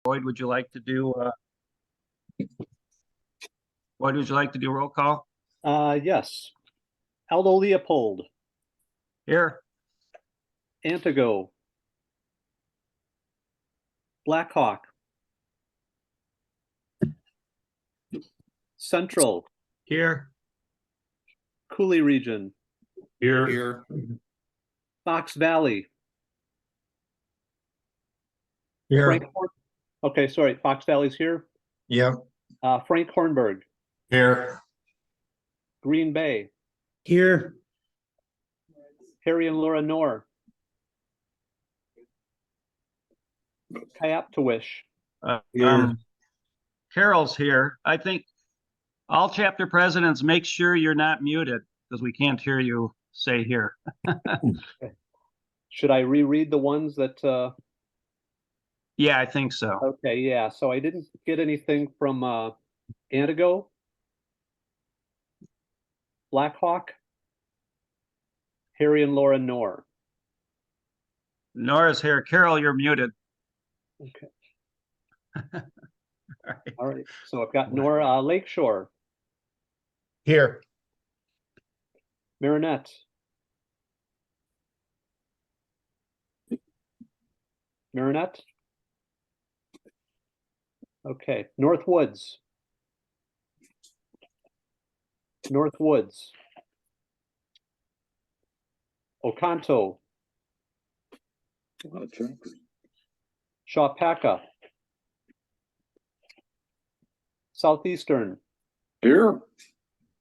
Boyd, would you like to do, Boyd, would you like to do roll call? Yes. Aldo Leopold, Here, Antigo, Blackhawk, Central, here, Cooley Region, Here. Fox Valley, here, Frank. Okay, sorry, Fox Valley's here. Yep. Frank Hornberg, Here. Green Bay, Here. Harry and Laura Knorr, Kayaptawish, um, Carol's here. I think all chapter presidents, make sure you're not muted because we can't hear you say here. should I reread the ones that, Yeah, I think so. okay, yeah, so I didn't get anything from, Antigo, Blackhawk, Harry and Laura Knorr. Nora's here. Carol, you're muted. Okay, All right. all right, so I've got Nora, Lakeshore, Here. Marinette, Marinette. Okay, Northwoods. Northwoods. Oconto, Shawpaca. Southeastern, Here.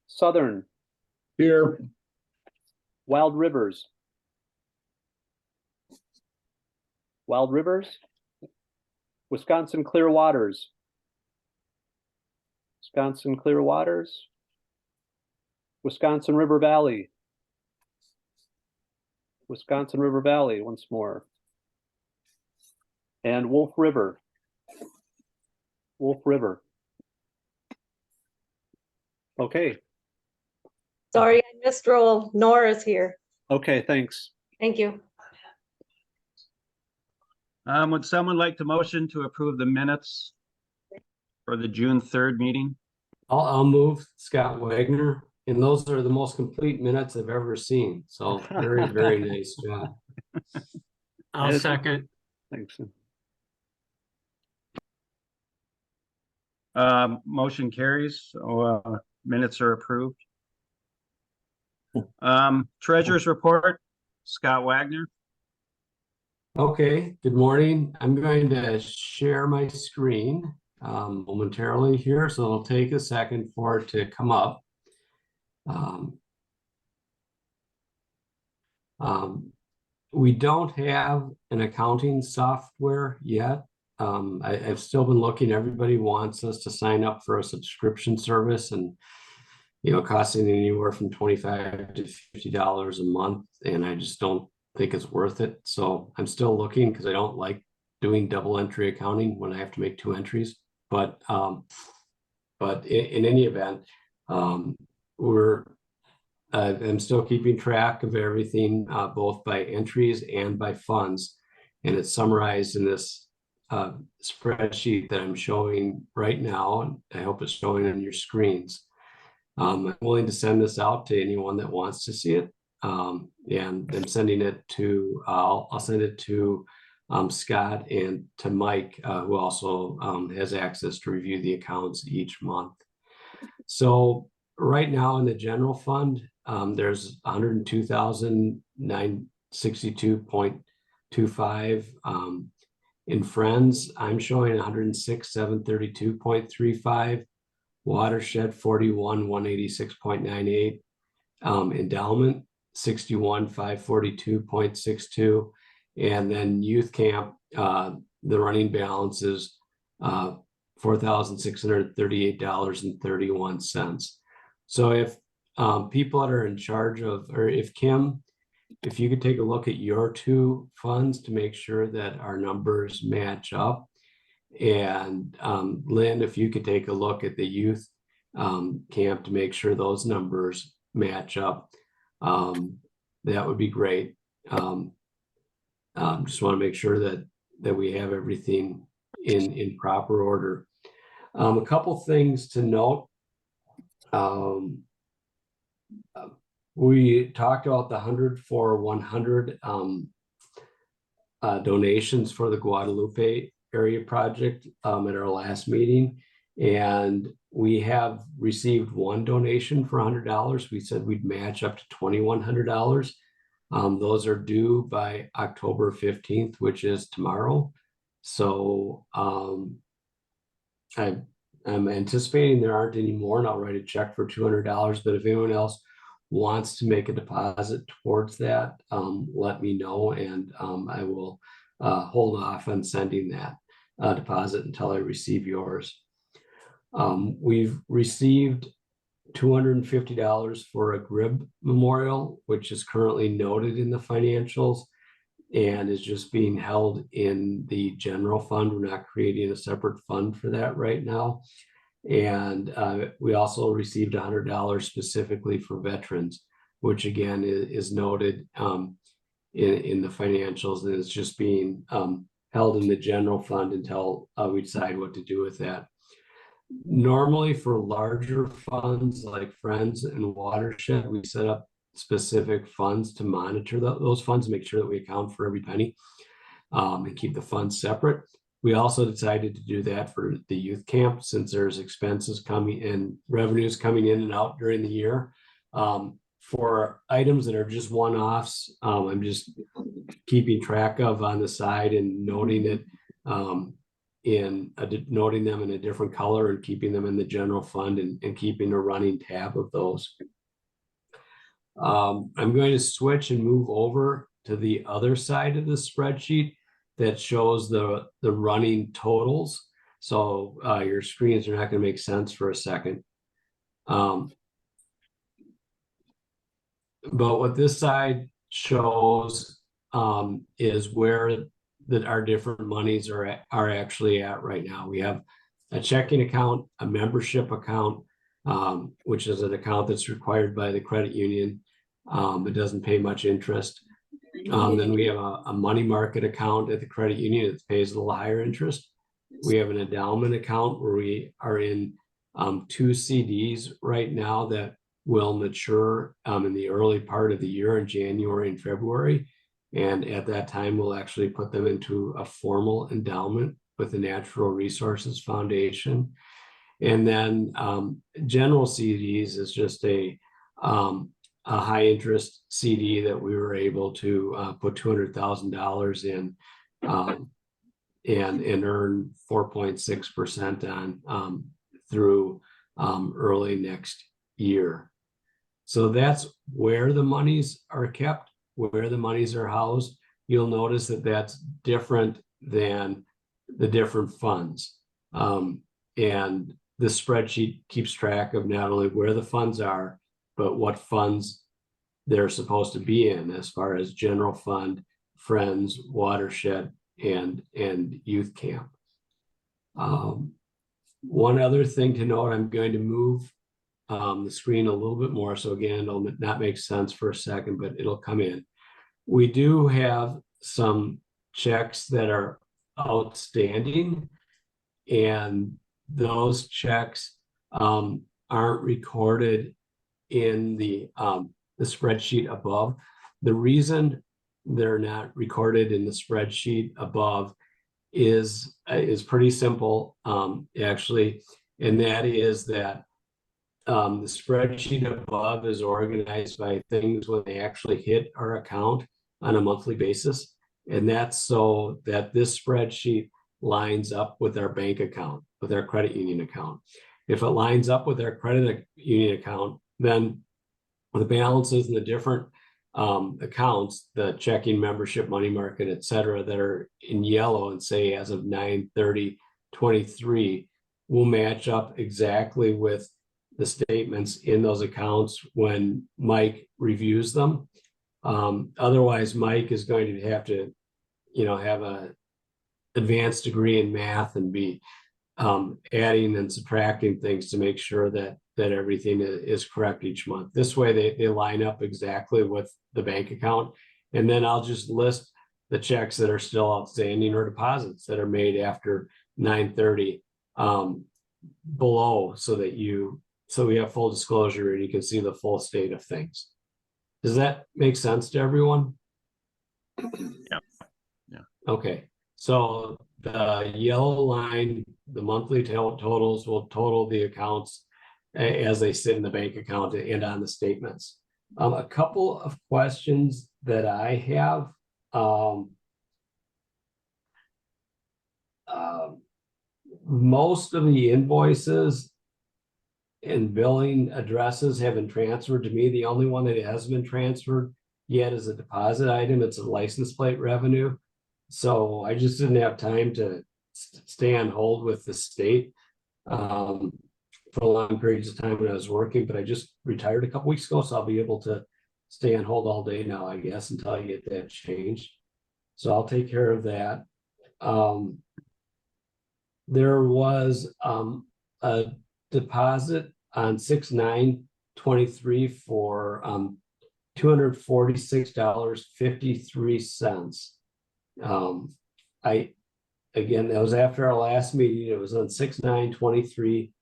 Southern, Here. Wild Rivers. Wild Rivers. Wisconsin Clear Waters. Wisconsin Clear Waters. Wisconsin River Valley. Wisconsin River Valley once more. And Wolf River. Wolf River. Okay, Sorry, I missed roll. Nora's here. okay, thanks. Thank you. Would someone like to motion to approve the minutes for the June 3rd meeting? I'll move Scott Wagner, and those are the most complete minutes I've ever seen. So very, very nice job. I'll second. Thanks. Motion carries. So, minutes are approved. Treasurer's report, Scott Wagner. Okay, good morning. I'm going to share my screen momentarily here, so it'll take a second for it to come up. We don't have an accounting software yet. I've still been looking. Everybody wants us to sign up for a subscription service, and costing anywhere from $25 to $50 a month, and I just don't think it's worth it. So I'm still looking because I don't like doing double entry accounting when I have to make two entries. But in any event, I'm still keeping track of everything, both by entries and by funds, and it's summarized in this spreadsheet that I'm showing right now, and I hope it's showing on your screens. I'm willing to send this out to anyone that wants to see it. And I'm sending it to, I'll send it to Scott and to Mike, who also has access to review the accounts each month. So right now in the general fund, there's 102,962.25. In Friends, I'm showing 106,732.35. Watershed 41,186.98. Endowment 61,542.62. And then youth camp, the running balance is $4,638.31. So if people that are in charge of, or if Kim, if you could take a look at your two funds to make sure that our numbers match up. And Lynn, if you could take a look at the youth camp to make sure those numbers match up, that would be great. Just want to make sure that we have everything in proper order. A couple things to note. We talked about the 100 for 100 donations for the Guadalupe area project at our last meeting. And we have received one donation for $100. We said we'd match up to $2,100. Those are due by October 15th, which is tomorrow. So I'm anticipating there aren't any more, and I'll write a check for $200. But if anyone else wants to make a deposit towards that, let me know, and I will hold off on sending that deposit until I receive yours. We've received $250 for a GRIB memorial, which is currently noted in the financials and is just being held in the general fund. We're not creating a separate fund for that right now. And we also received $100 specifically for veterans, which again is noted in the financials, and it's just being held in the general fund until we decide what to do with that. Normally for larger funds like Friends and Watershed, we set up specific funds to monitor those funds, make sure that we account for every penny and keep the funds separate. We also decided to do that for the youth camp, since there's expenses coming in, revenues coming in and out during the year. For items that are just one-offs, I'm just keeping track of on the side and noting it noting them in a different color and keeping them in the general fund and keeping a running tab of those. I'm going to switch and move over to the other side of the spreadsheet that shows the running totals. So your screens are not going to make sense for a second. But what this side shows is where our different monies are actually at right now. We have a checking account, a membership account, which is an account that's required by the credit union. It doesn't pay much interest. Then we have a money market account at the credit union that pays a little higher interest. We have an endowment account where we are in 2 CDs right now that will mature in the early part of the year in January and February. And at that time, we'll actually put them into a formal endowment with the Natural Resources Foundation. And then general CDs is just a high interest CD that we were able to put $200,000 in and earn 4.6% on through early next year. So that's where the monies are kept, where the monies are housed. You'll notice that that's different than the different funds. And the spreadsheet keeps track of not only where the funds are, but what funds they're supposed to be in, as far as general fund, Friends, Watershed, and youth camp. One other thing to note, I'm going to move the screen a little bit more. So again, it'll not make sense for a second, but it'll come in. We do have some checks that are outstanding, and those checks aren't recorded in the spreadsheet above. The reason they're not recorded in the spreadsheet above is pretty simple, actually, and that is that the spreadsheet above is organized by things when they actually hit our account on a monthly basis. And that's so that this spreadsheet lines up with our bank account, with our credit union account. If it lines up with our credit union account, then the balances in the different accounts, the checking, membership, money market, et cetera, that are in yellow and say as of 9/30/23 will match up exactly with the statements in those accounts when Mike reviews them. Otherwise, Mike is going to have to, have a advanced degree in math and be adding and subtracting things to make sure that everything is correct each month. This way they line up exactly with the bank account. And then I'll just list the checks that are still outstanding or deposits that are made after 9:30 below so we have full disclosure and you can see the full state of things. Does that make sense to everyone? Yeah. Yeah. Okay, so the yellow line, the monthly totals will total the accounts as they sit in the bank account and on the statements. A couple of questions that I have. Most of the invoices and billing addresses have been transferred to me. The only one that hasn't been transferred yet is a deposit item. It's a license plate revenue. So I just didn't have time to stay on hold with the state for long periods of time when I was working, but I just retired a couple weeks ago, so I'll be able to stay on hold all day now, I guess, until I get that changed. So I'll take care of that. There was a deposit on 6/9/23 for $246.53. Again, that was after our last meeting. It was on 6/9/23,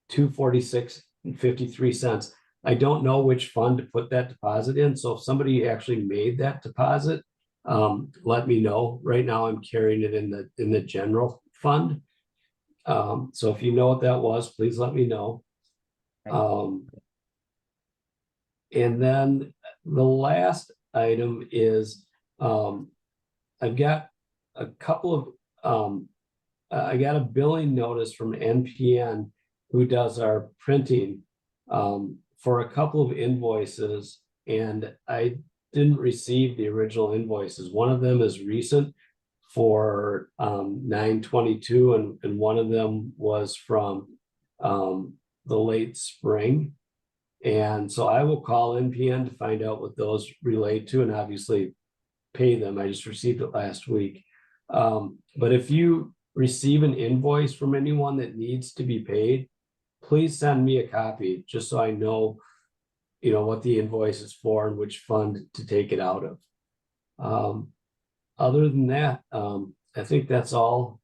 $246.53. I don't know which fund to put that deposit in. So if somebody actually made that deposit, let me know. Right now I'm carrying it in the general fund. So if you know what that was, please let me know. And then the last item is I've got a couple of I got a billing notice from NPN who does our printing for a couple of invoices, and I didn't receive the original invoices. One of them is recent for 9/22, and one of them was from the late spring. And so I will call NPN to find out what those relate to and obviously pay them. I just received it last week. But if you receive an invoice from anyone that needs to be paid, please send me a copy just so I know, what the invoice is for and which fund to take it out of. Other than that, I think that's all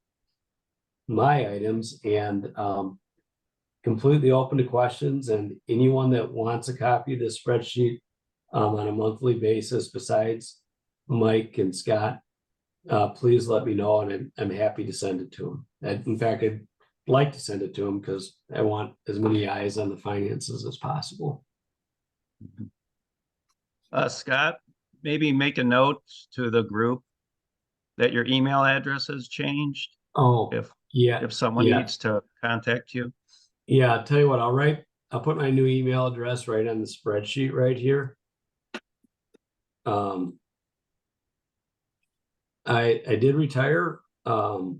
my items, and completely open to questions, and anyone that wants a copy of this spreadsheet on a monthly basis besides Mike and Scott, please let me know, and I'm happy to send it to them. In fact, I'd like to send it to them because I want as many eyes on the finances as possible. Scott, maybe make a note to the group that your email address has changed. Oh, yeah. If someone needs to contact you. Yeah, I'll tell you what, I'll put my new email address right on the spreadsheet right here. I did retire, and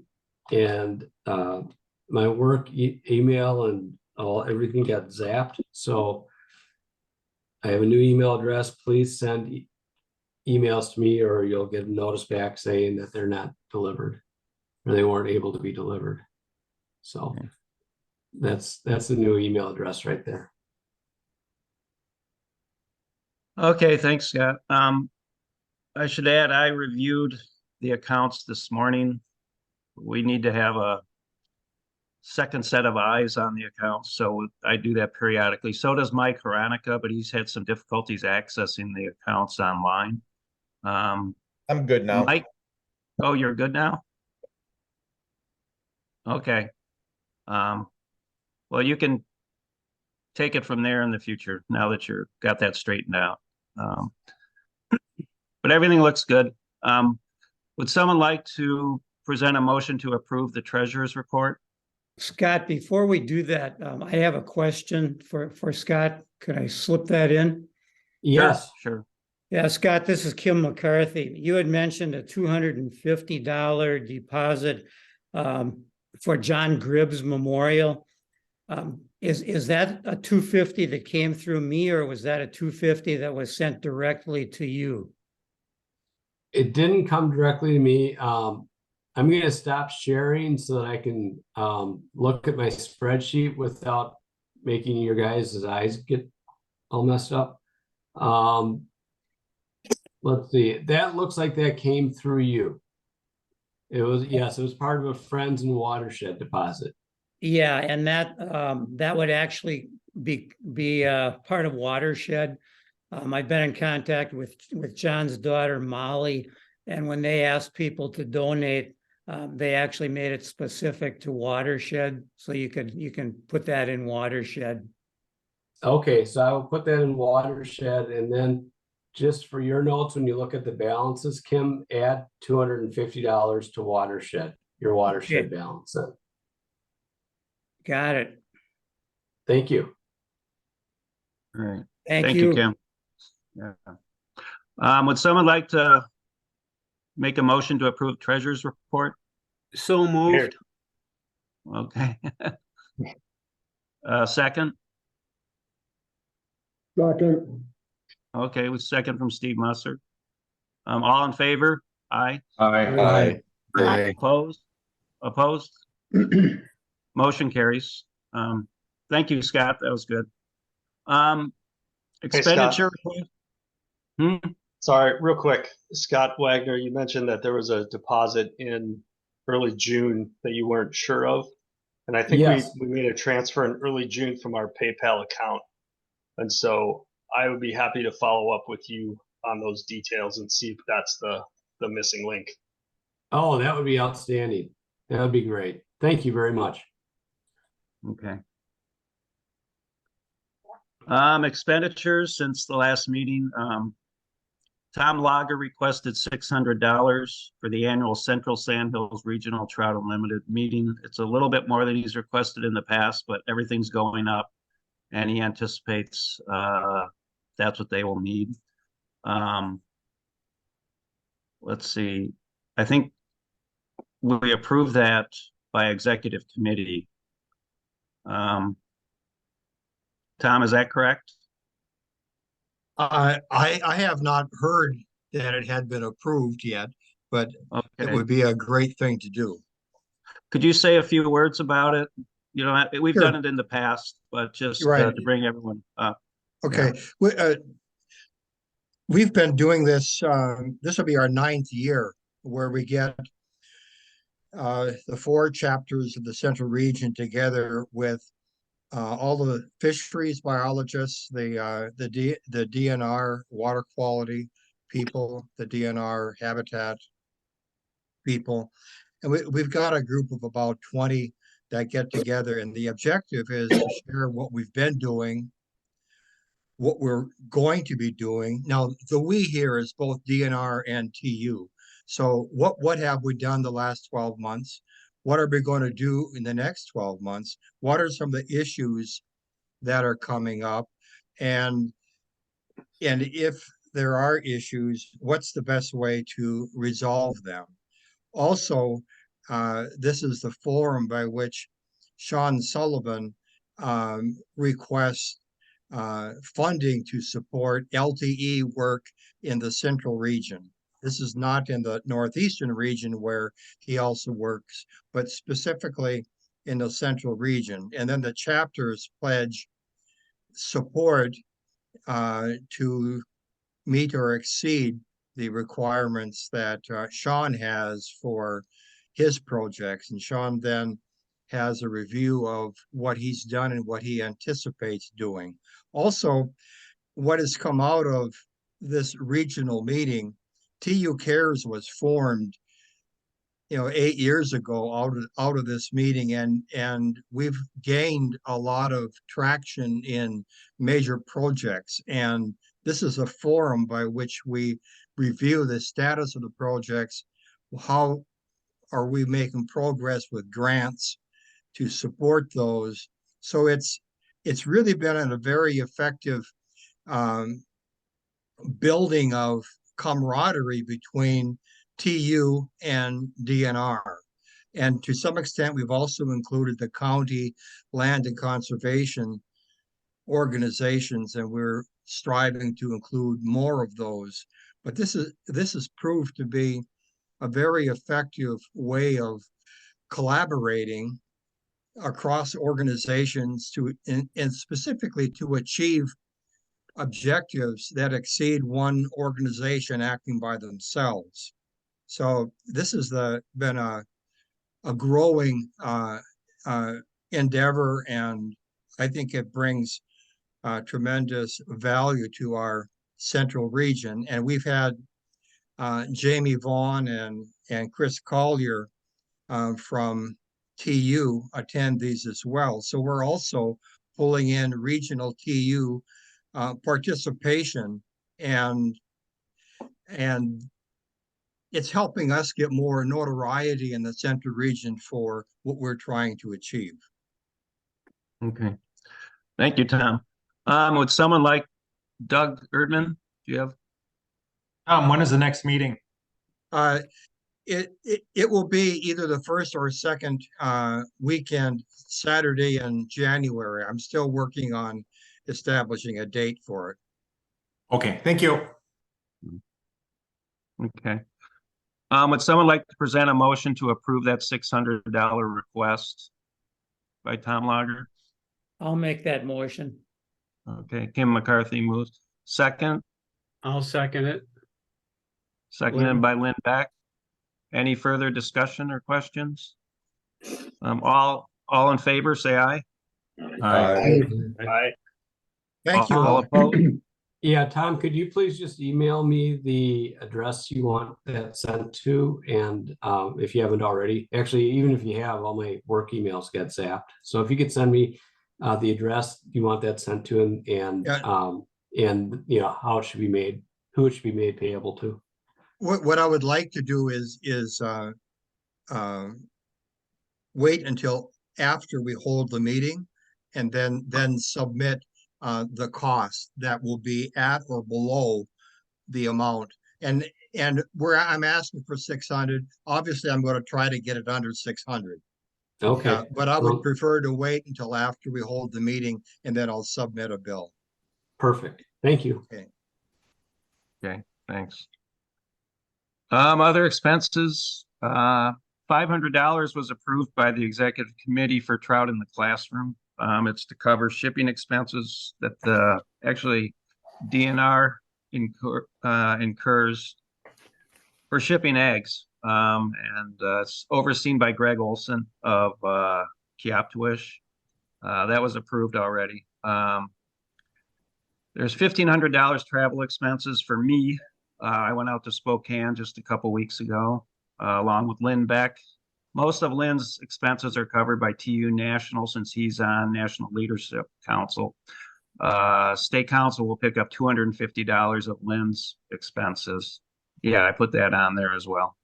my work email and everything got zapped. So I have a new email address. Please send emails to me, or you'll get a notice back saying that they're not delivered or they weren't able to be delivered. So okay. That's the new email address right there. Okay, thanks, Scott. I should add, I reviewed the accounts this morning. We need to have a second set of eyes on the accounts, so I do that periodically. So does Mike Haranica, but he's had some difficulties accessing the accounts online. I'm good now. Mike, oh, you're good now? Okay. Well, you can take it from there in the future now that you're got that straightened out. But everything looks good. Would someone like to present a motion to approve the treasurer's report? Scott, before we do that, I have a question for Scott. Could I slip that in? Yes. Sure. Yeah, Scott, this is Kim McCarthy. You had mentioned a $250 deposit for John Gribbs Memorial. Is that a $250 that came through me, or was that a $250 that was sent directly to you? It didn't come directly to me. I'm going to stop sharing so that I can look at my spreadsheet without making your guys' eyes get all messed up. Let's see. That looks like that came through you. It was, yes, it was part of a Friends and Watershed deposit. Yeah, and that would actually be part of Watershed. I've been in contact with John's daughter Molly, and when they asked people to donate, they actually made it specific to Watershed, so you can put that in Watershed. Okay, so I will put that in Watershed, and then just for your notes, when you look at the balances, Kim, add $250 to Watershed, your Watershed Okay. balance. Then. Got it. Thank you. All right. Thank you, you. Kim. Yeah. Would someone like to make a motion to approve treasurer's report? So moved. Okay. Second? Second. Okay, with second from Steve Musser. All in favor? Aye. Aye. Opposed? Opposed? Motion carries. Thank you, Scott. That was good. Expenditure. Sorry, real quick. Scott Wagner, you mentioned that there was a deposit in early June that you weren't sure of. And I think Yes. we made a transfer in early June from our PayPal account. And so I would be happy to follow up with you on those details and see if that's the missing link. Oh, that would be outstanding. That would be great. Thank you very much. Okay. Expenditures since the last meeting. Tom Lager requested $600 for the annual Central Sandhills Regional Trout Unlimited meeting. It's a little bit more than he's requested in the past, but everything's going up, and he anticipates that's what they will need. Let's see. I think we approved that by executive committee. Tom, is that correct? I have not heard that it had been approved yet, but it Okay. would be a great thing to do. Could you say a few words about it? You know, we've Sure. done it in the past, but just Right. to bring everyone up. Okay, we've been doing this. This will be our 9th year where we get the 4 chapters of the Central Region together with all the fisheries biologists, the DNR water quality people, the DNR habitat people, and we've got a group of about 20 that get together, and the objective is to share what we've been doing, what we're going to be doing. Now, the we here is both DNR and TU. So what have we done the last 12 months? What are we going to do in the next 12 months? What are some of the issues that are coming up? And if there are issues, what's the best way to resolve them? Also, this is the forum by which Sean Sullivan requests funding to support LTE work in the Central Region. This is not in the Northeastern region where he also works, but specifically in the Central Region. And then the chapters pledge support to meet or exceed the requirements that Sean has for his projects. And Sean then has a review of what he's done and what he anticipates doing. Also, what has come out of this regional meeting, TU Cares was formed, 8 years ago out of this meeting, and we've gained a lot of traction in major projects. And this is a forum by which we review the status of the projects. How are we making progress with grants to support those? So it's really been a very effective building of camaraderie between TU and DNR. And to some extent, we've also included the county land and conservation organizations, and we're striving to include more of those. But this has proved to be a very effective way of collaborating across organizations and specifically to achieve objectives that exceed one organization acting by themselves. So this has been a growing endeavor, and I think it brings tremendous value to our central region. And we've had Jamie Vaughn and Chris Collier from TU attend these as well. So we're also pulling in regional TU participation, and it's helping us get more notoriety in the central region for what we're trying to achieve. Okay. Thank you, Tom. Would someone like Doug Erdman? Do you have? When is the next meeting? It will be either the first or second weekend Saturday in January. I'm still working on establishing a date for it. Okay, thank you. Okay. Would someone like to present a motion to approve that $600 request by Tom Lager? I'll make that motion. Okay, Kim McCarthy moves. Second, I'll second it. seconded by Lynn Beck. Any further discussion or questions? All in favor, say aye. I Thank you. All opposed? Yeah, Tom, could you please just email me the address you want that sent to? And if you haven't already, actually, even if you have, all my work emails get zapped. So if you could send me the address you want that sent to, and you know how it should be made, who it should be made payable to. What I would like to do is wait until after we hold the meeting, and then submit the cost that will be at or below the amount. And where I'm asking for 600, obviously I'm going to try to get it under 600. Okay. But I would Well, prefer to wait until after we hold the meeting, and then I'll submit a bill. perfect. Thank you. Okay, thanks. Other expenses, $500 was approved by the executive committee for Trout in the Classroom. It's to cover shipping expenses that actually DNR incurs for shipping eggs. And it's overseen by Greg Olson of Kiaptwish. That was approved already. There's $1,500 travel expenses for me. I went out to Spokane just a couple weeks ago, along with Lynn Beck. Most of Lynn's expenses are covered by TU National since he's on National Leadership Council. State Council will pick up $250 of Lynn's expenses. Yeah, I put that on there as well.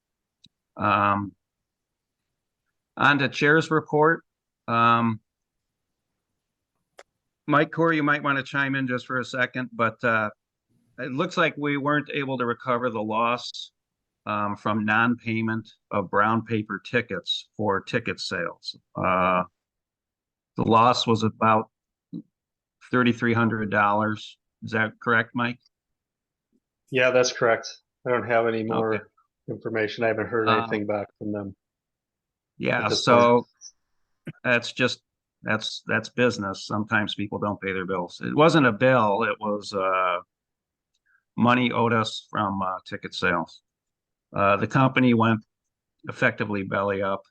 On to Chair's report. Mike Corey, you might want to chime in just for a second, but it looks like we weren't able to recover the loss from non-payment of brown paper tickets for ticket sales. The loss was about $3,300. Is that correct, Mike? Yeah, that's correct. I don't have any more Okay. information. I haven't heard anything back from them. Yeah, At this so that's business. Sometimes people don't pay their bills. It wasn't a bill, it was money owed us from ticket sales. The company went effectively belly up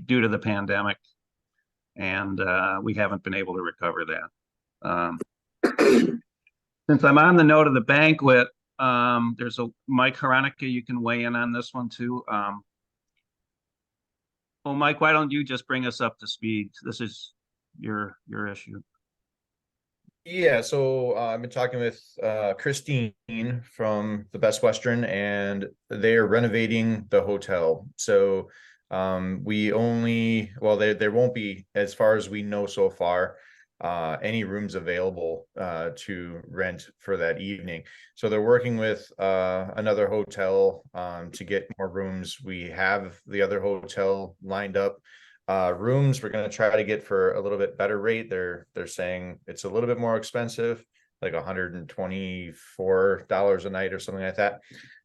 due to the pandemic, and we haven't been able to recover that. Since I'm on the note of the banquet, there's a Mike Hronicka, you can weigh in on this one too. Well, Mike, why don't you just bring us up to speed? This is your issue. Yeah, so I've been talking with Christine from the Best Western, and they are renovating the hotel. So we only, well, there won't be, as far as we know so far, any rooms available to rent for that evening. So they're working with another hotel to get more rooms. We have the other hotel lined up. Rooms we're going to try to get for a little bit better rate. They're saying it's a little bit more expensive, like $124 a night or something like that.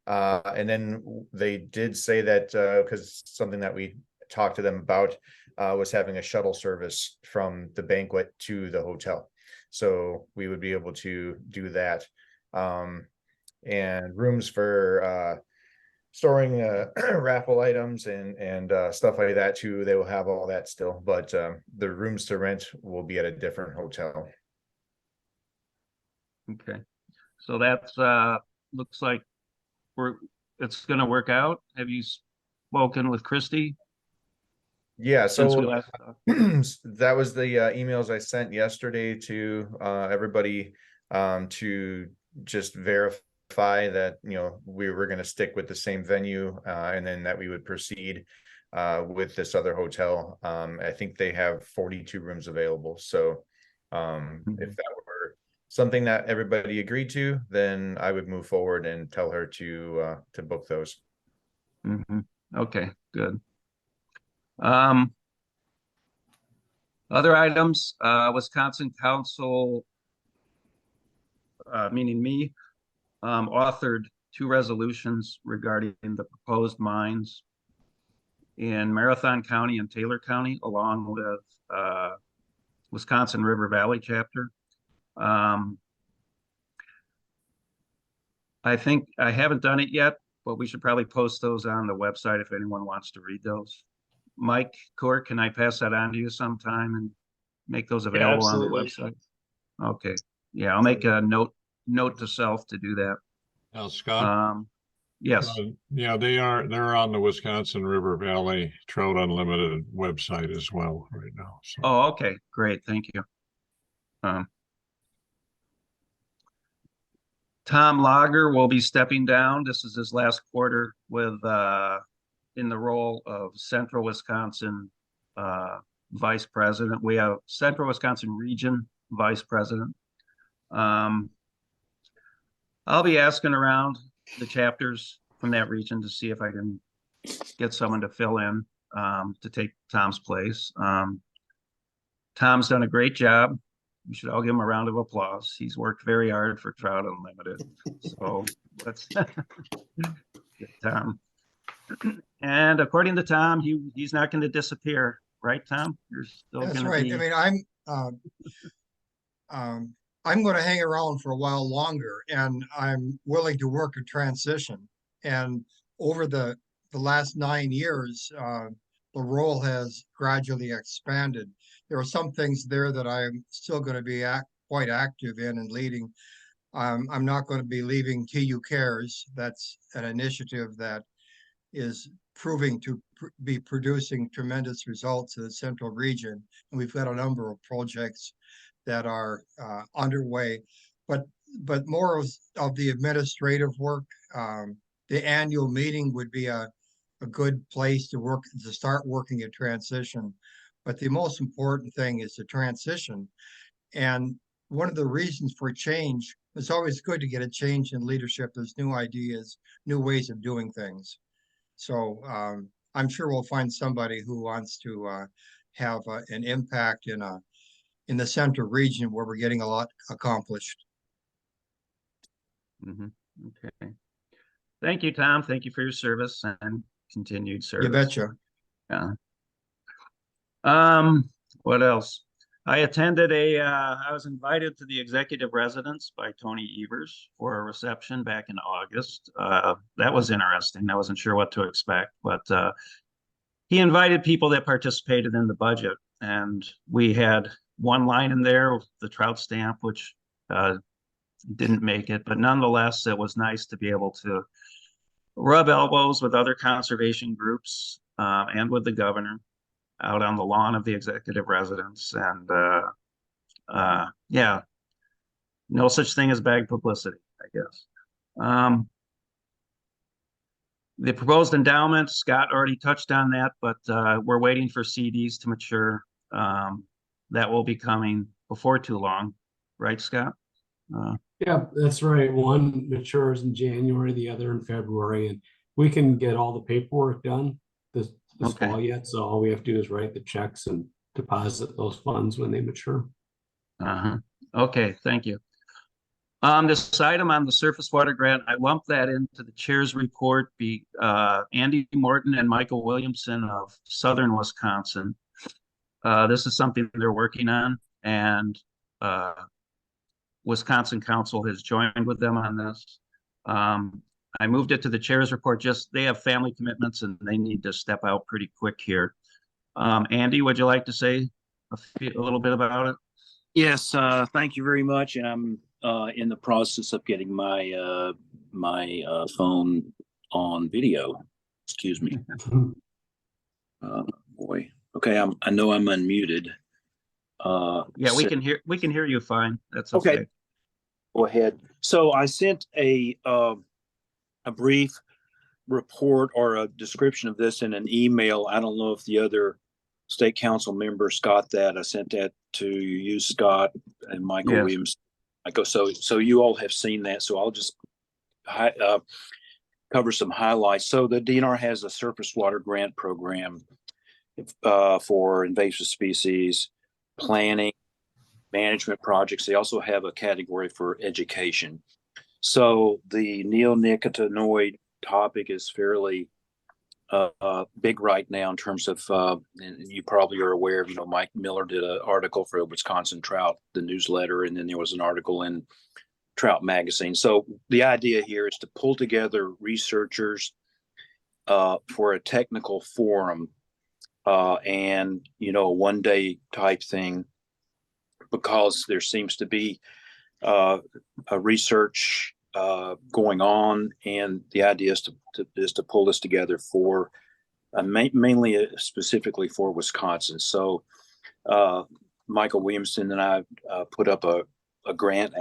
And then they did say that because something that we talked to them about was having a shuttle service from the banquet to the hotel. So we would be able to do that. And rooms for storing raffle items and stuff like that too. They will have all that still, but the rooms to rent will be at a different hotel. Okay, so that's looks like it's gonna work out. Have you spoken with Christy Yeah, since we so last talked? that was the emails I sent yesterday to everybody to just verify that, you know, we were going to stick with the same venue and then that we would proceed with this other hotel. I think they have 42 rooms available. So if that were something that everybody agreed to, then I would move forward and tell her to book those. Okay, good. Other items, Wisconsin Council, meaning me, authored 2 resolutions regarding the proposed mines in Marathon County and Taylor County, along with Wisconsin River Valley chapter. I think I haven't done it yet, but we should probably post those on the website if anyone wants to read those. Mike Court, can I pass that on to you sometime and make those available on the absolutely. website? Okay, yeah, I'll make a note to self to do that. Now, Scott, Yes, yeah, they're on the Wisconsin River Valley Trout Unlimited website as well right now. So. oh, okay, great, thank you. Tom Lager will be stepping down. This is his last quarter with in the role of Central Wisconsin Vice President. We have Central Wisconsin Region Vice President. I'll be asking around the chapters from that region to see if I can get someone to fill in to take Tom's place. Tom's done a great job. We should all give him a round of applause. He's worked very hard for Trout Unlimited. So let's get Tom. And according to Tom, he's not going to disappear, right, Tom? You're still That's going to right. be. I mean, I'm going to hang around for a while longer, and I'm willing to work a transition. And over the last 9 years, the role has gradually expanded. There are some things there that I'm still going to be quite active in and leading. I'm not going to be leaving TU Cares. That's an initiative that is proving to be producing tremendous results in the central region. And we've got a number of projects that are underway, but more of the administrative work. The annual meeting would be a good place to start working a transition. But the most important thing is the transition. And one of the reasons for change, it's always good to get a change in leadership. There's new ideas, new ways of doing things. So I'm sure we'll find somebody who wants to have an impact in the central region where we're getting a lot accomplished. Okay. Thank you, Tom. Thank you for your service and continued service. You betcha. Yeah. What else? I attended I was invited to the executive residence by Tony Evers for a reception back in August. That was interesting. I wasn't sure what to expect, but he invited people that participated in the budget, and we had one line in there, the trout stamp, which didn't make it, but nonetheless, it was nice to be able to rub elbows with other conservation groups and with the governor out on the lawn of the executive residence. And yeah, no such thing as bad publicity, I guess. The proposed endowment, Scott already touched on that, but we're waiting for CDs to mature. That will be coming before too long, right, Scott? Yeah, that's right. One matures in January, the other in February, and we can get all the paperwork done this Okay. fall yet. So all we have to do is write the checks and deposit those funds when they mature. Okay, thank you. This item on the surface water grant, I lumped that into the chair's report. Andy Morton and Michael Williamson of Southern Wisconsin. This is something they're working on, and Wisconsin Council has joined with them on this. I moved it to the chair's report, just, they have family commitments and they need to step out pretty quick here. Andy, would you like to say a little bit about it? Yes, thank you very much. And I'm in the process of getting my phone on video. Excuse me. Boy. Okay, I know I'm unmuted. Yeah, we so- can hear you fine. That's Okay. okay. Go ahead. So I sent a brief report or a description of this in an email. I don't know if the other state council members got that. I sent that to you, Scott, and Michael Yes. Williams. Michael, so you all have seen that. So I'll just cover some highlights. So the DNR has a surface water grant program for invasive species planning, management projects. They also have a category for education. So the neonicotinoid topic is fairly big right now in terms of, and you probably are aware of, Mike Miller did an article for Wisconsin Trout, the newsletter, and then there was an article in Trout Magazine. So the idea here is to pull together researchers for a technical forum and, a one-day type thing, because there seems to be a research going on, and the idea is to pull this together for mainly specifically for Wisconsin. So Michael Williamson and I put up a grant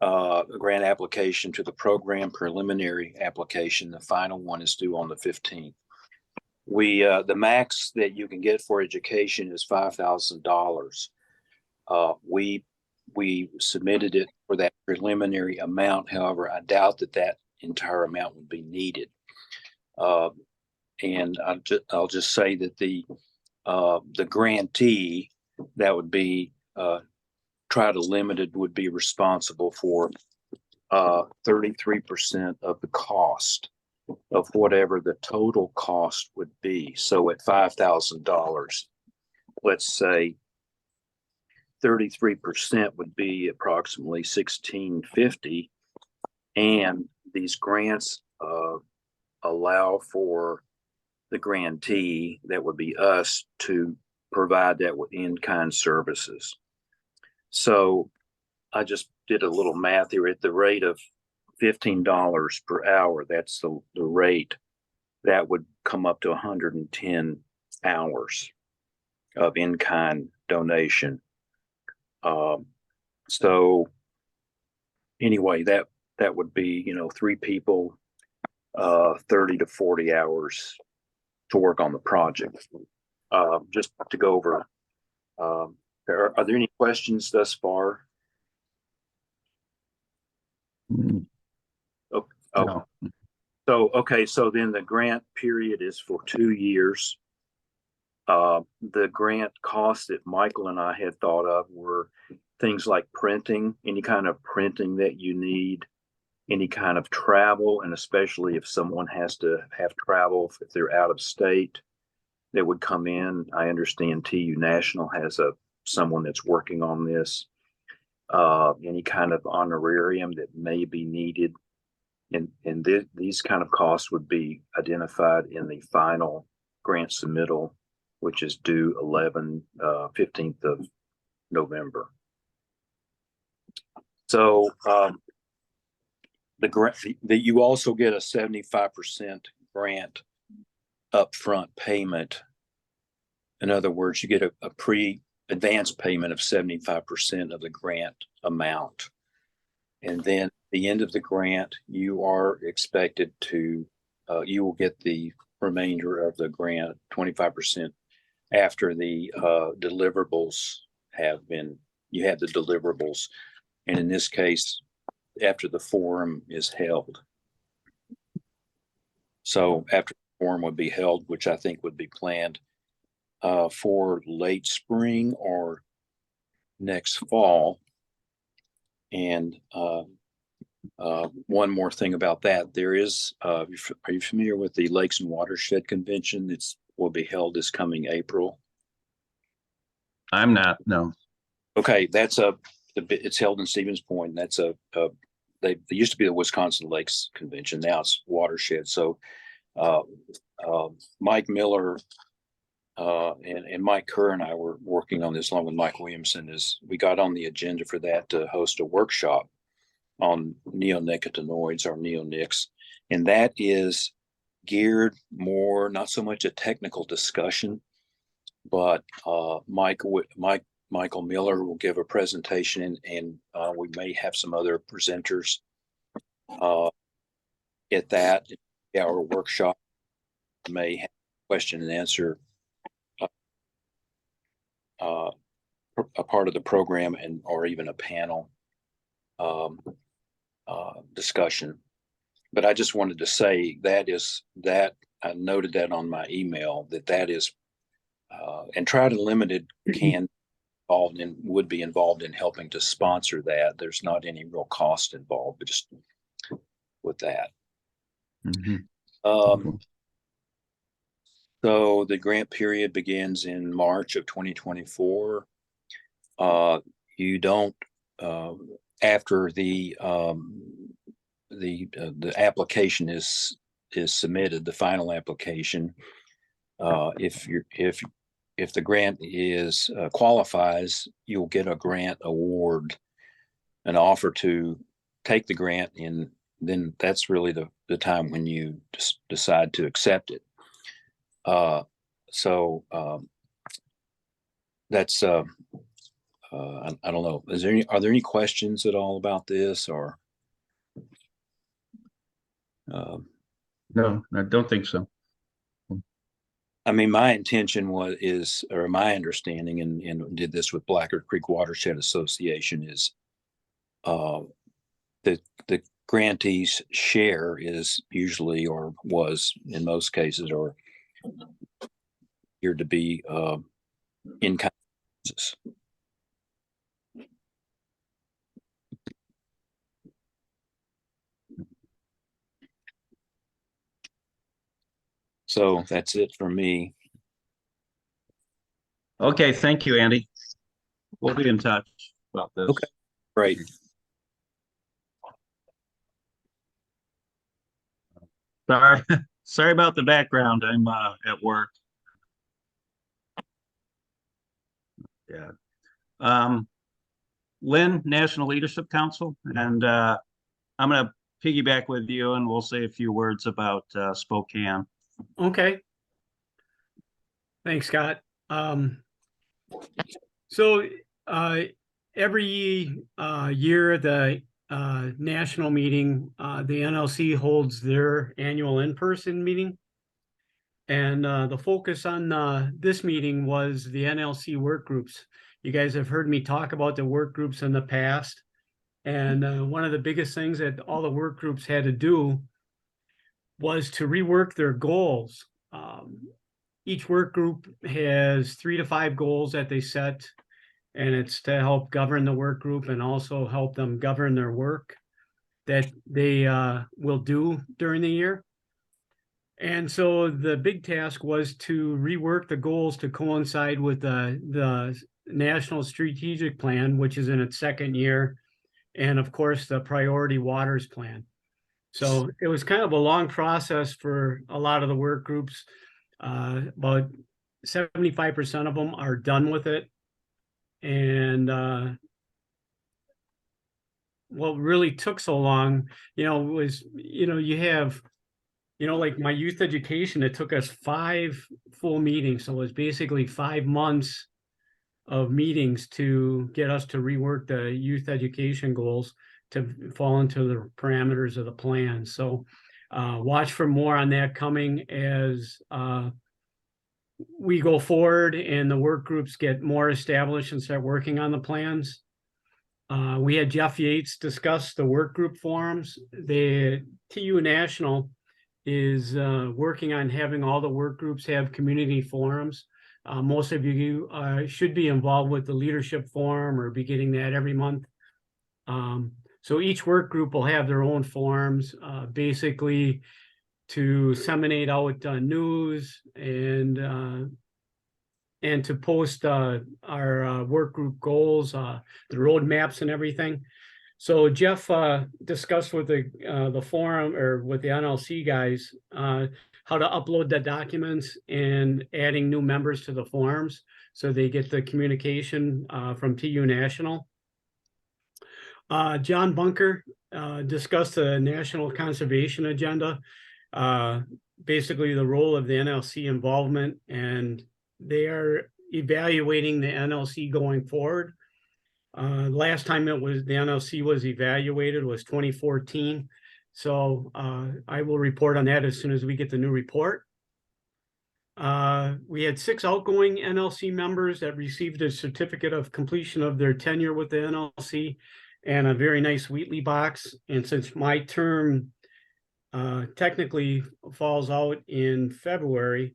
application to the program preliminary application. The final one is due on the 15th. The max that you can get for education is $5,000. We submitted it for that preliminary amount. However, I doubt that entire amount would be needed. And I'll just say that the grantee, that would be Trout Unlimited, would be responsible for 33% of the cost of whatever the total cost would be. So at $5,000, let's say 33% would be approximately $1,650, and these grants allow for the grantee, that would be us, to provide that with in-kind services. So I just did a little math here. At the rate of $15 per hour, that's the rate, that would come up to 110 hours of in-kind donation. So anyway, that would be, 3 people, 30 to 40 hours to work on the project. Just to go over, are there any questions thus far? No. So then the grant period is for 2 years. The grant costs that Michael and I had thought of were things like printing, any kind of printing that you need, any kind of travel, and especially if someone has to have travel, if they're out of state, that would come in. I understand TU National has someone that's working on this. Any kind of honorarium that may be needed. And these kind of costs would be identified in the final grant submittal, which is due 15th of November. So the grant, that you also get a 75% grant upfront payment. In other words, you get a pre-advance payment of 75% of the grant amount. And then at the end of the grant, you are expected to, you will get the remainder of the grant, 25%, after the deliverables have been, you have the deliverables. And in this case, after the forum is held. So after the forum would be held, which I think would be planned for late spring or next fall. And one more thing about that, there is, are you familiar with the Lakes and Watershed Convention? It's will be held this coming April. I'm not, no. Okay, it's held in Stevens Point. That's a they used to be the Wisconsin Lakes Convention. Now it's Watershed. So Mike Miller and Mike Kerr and I were working on this along with Mike Williamson. Is we got on the agenda for that to host a workshop on neonicotinoids or neonics, and that is geared more not so much a technical discussion, but Michael Miller will give a presentation, and we may have some other presenters at that our workshop. May have question and answer a part of the program, and or even a panel discussion. But I just wanted to say that I noted that on my email that is and try to limit it can involved and would be involved in helping to sponsor that. There's not any real cost involved, but just with that. So the grant period begins in March of 2024. You don't after the application is submitted, the final application. If the grant is qualifies, you'll get a grant award, an offer to take the grant, and then that's really the time when you decide to accept it. So that's I don't know. Are there any questions at all about this, or? No, I don't think so. I mean, my intention or my understanding, and did this with Blackard Creek Watershed Association, is the grantee's share is usually, or was in most cases, or here to be in kind. So that's it for me. Okay, thank you, Andy. We'll be in touch about this. Okay, great. Sorry about the background. I'm at work. Yeah. Lynn, National Leadership Council, and I'm going to piggyback with you, and we'll say a few words about Spokane. Okay. Thanks, Scott. So every year, the national meeting, the NLC holds their annual in-person meeting. And the focus on this meeting was the NLC work groups. You guys have heard me talk about the work groups in the past. And one of the biggest things that all the work groups had to do was to rework their goals. Each work group has 3 to 5 goals that they set, and it's to help govern the work group and also help them govern their work that they will do during the year. And so the big task was to rework the goals to coincide with the National Strategic Plan, which is in its 2nd year, and of course the Priority Waters Plan. So it was kind of a long process for a lot of the work groups. About 75% of them are done with it. And what really took so long, was, you have, like my youth education, it took us 5 full meetings. So it was basically 5 months of meetings to get us to rework the youth education goals to fall into the parameters of the plan. So watch for more on that coming as we go forward and the work groups get more established and start working on the plans. We had Jeff Yates discuss the work group forums. The TU National is working on having all the work groups have community forums. Most of you should be involved with the leadership forum or be getting that every month. So each work group will have their own forums, basically to disseminate out news and to post our work group goals, the roadmaps and everything. So Jeff discussed with the forum or with the NLC guys how to upload the documents and adding new members to the forums so they get the communication from TU National. John Bunker discussed the National Conservation Agenda, basically the role of the NLC involvement, and they are evaluating the NLC going forward. Last time the NLC was evaluated was 2014. So I will report on that as soon as we get the new report. We had 6 outgoing NLC members that received a certificate of completion of their tenure with the NLC and a very nice Wheatley box. And since my term technically falls out in February,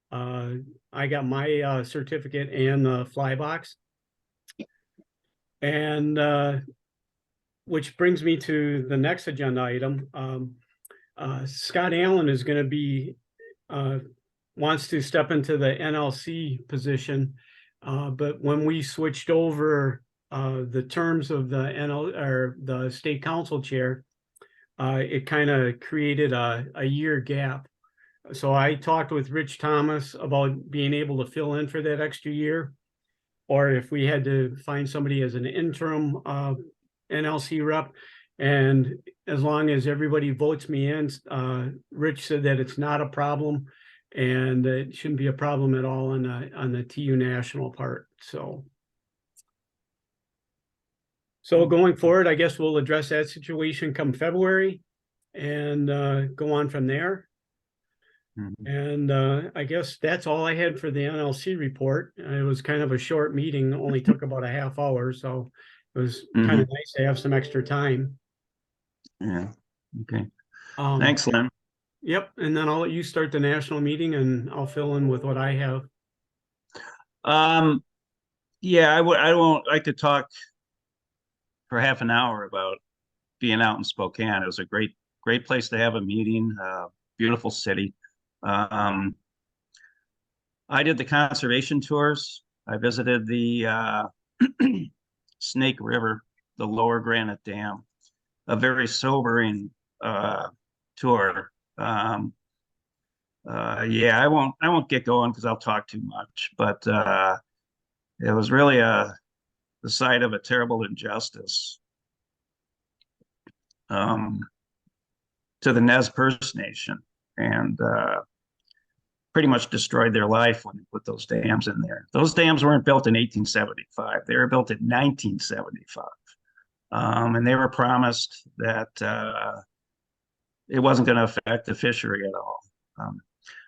I got my certificate and the fly box. And which brings me to the next agenda item. Scott Allen is going to be wants to step into the NLC position, but when we switched over the terms of the state council chair, it kind of created a year gap. So I talked with Rich Thomas about being able to fill in for that extra year, or if we had to find somebody as an interim NLC rep. And as long as everybody votes me in, Rich said that it's not a problem and it shouldn't be a problem at all on the TU National part. So going forward, I guess we'll address that situation come February and go on from there. And I guess that's all I had for the NLC report. It was kind of a short meeting, only took about a half hour, so it was kind of nice to have some extra time. Yeah. Okay. Thanks, Lynn. Yep. And then I'll let you start the national meeting and I'll fill in with what I have. Yeah, I won't like to talk for half an hour about being out in Spokane. It was a great place to have a meeting. Beautiful city. I did the conservation tours. I visited the Snake River, the Lower Granite Dam, a very sobering tour. Yeah, I won't get going because I'll talk too much, but it was really the site of a terrible injustice to the Nez Perce Nation, and pretty much destroyed their life when they put those dams in there. Those dams weren't built in 1875. They were built in 1975. And they were promised that it wasn't going to affect the fishery at all.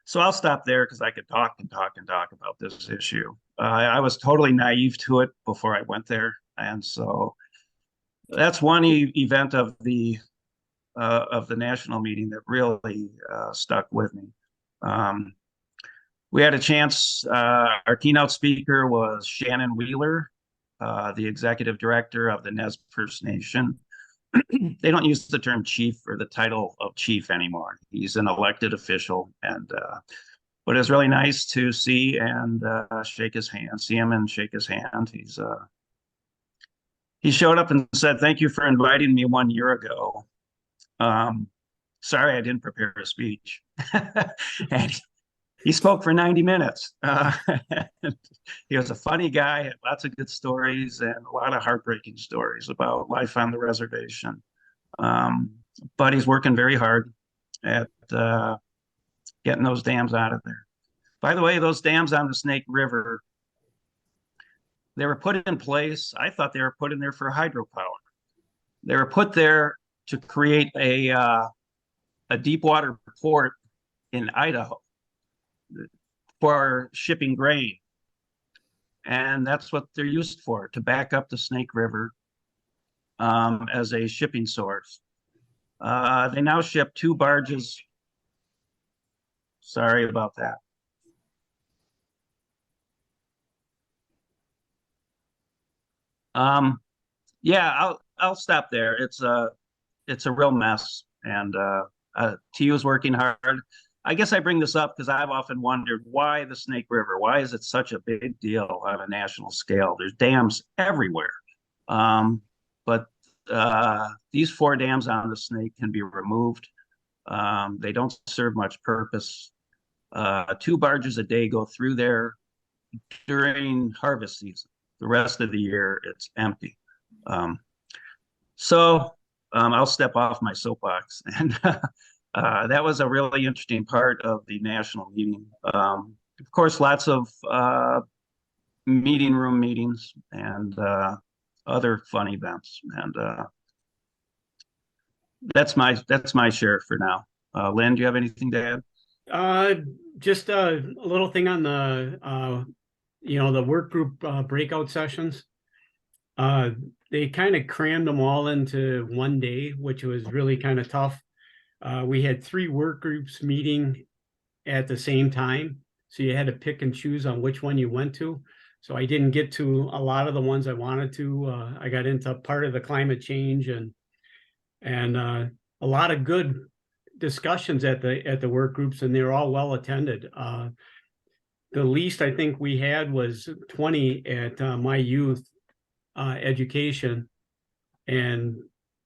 So I'll stop there because I could talk and talk and talk about this issue. I was totally naive to it before I went there. And so that's one event of the national meeting that really stuck with me. We had a chance, our keynote speaker was Shannon Wheeler, the executive director of the Nez Perce Nation. They don't use the term chief or the title of chief anymore. He's an elected official, and but it's really nice to see and shake his hand, see him and shake his hand. He showed up and said, "Thank you for inviting me 1 year ago. Sorry, I didn't prepare a speech." And he spoke for 90 minutes. He was a funny guy, had lots of good stories and a lot of heartbreaking stories about life on the reservation. But he's working very hard at getting those dams out of there. By the way, those dams on the Snake River, they were put in place. I thought they were put in there for hydropower. They were put there to create a deep water port in Idaho for shipping grain. And that's what they're used for, to back up the Snake River as a shipping source. They now ship 2 barges. Sorry about that. Yeah, I'll stop there. It's a real mess, and TU is working hard. I guess I bring this up because I've often wondered why the Snake River. Why is it such a big deal on a national scale? There's dams everywhere, but these 4 dams on the Snake can be removed. They don't serve much purpose. 2 barges a day go through there during harvest season. The rest of the year, it's empty. I'll step off my soapbox. And that was a really interesting part of the national meeting. Of course, lots of meeting room meetings and other fun events. And that's my share for now. Lynn, do you have anything to add? Just a little thing on the, the work group breakout sessions. They kind of crammed them all into one day, which was really kind of tough. We had 3 work groups meeting at the same time, so you had to pick and choose on which one you went to. So I didn't get to a lot of the ones I wanted to. I got into part of the climate change and a lot of good discussions at the work groups, and they were all well attended. The least I think we had was 20 at my youth education, and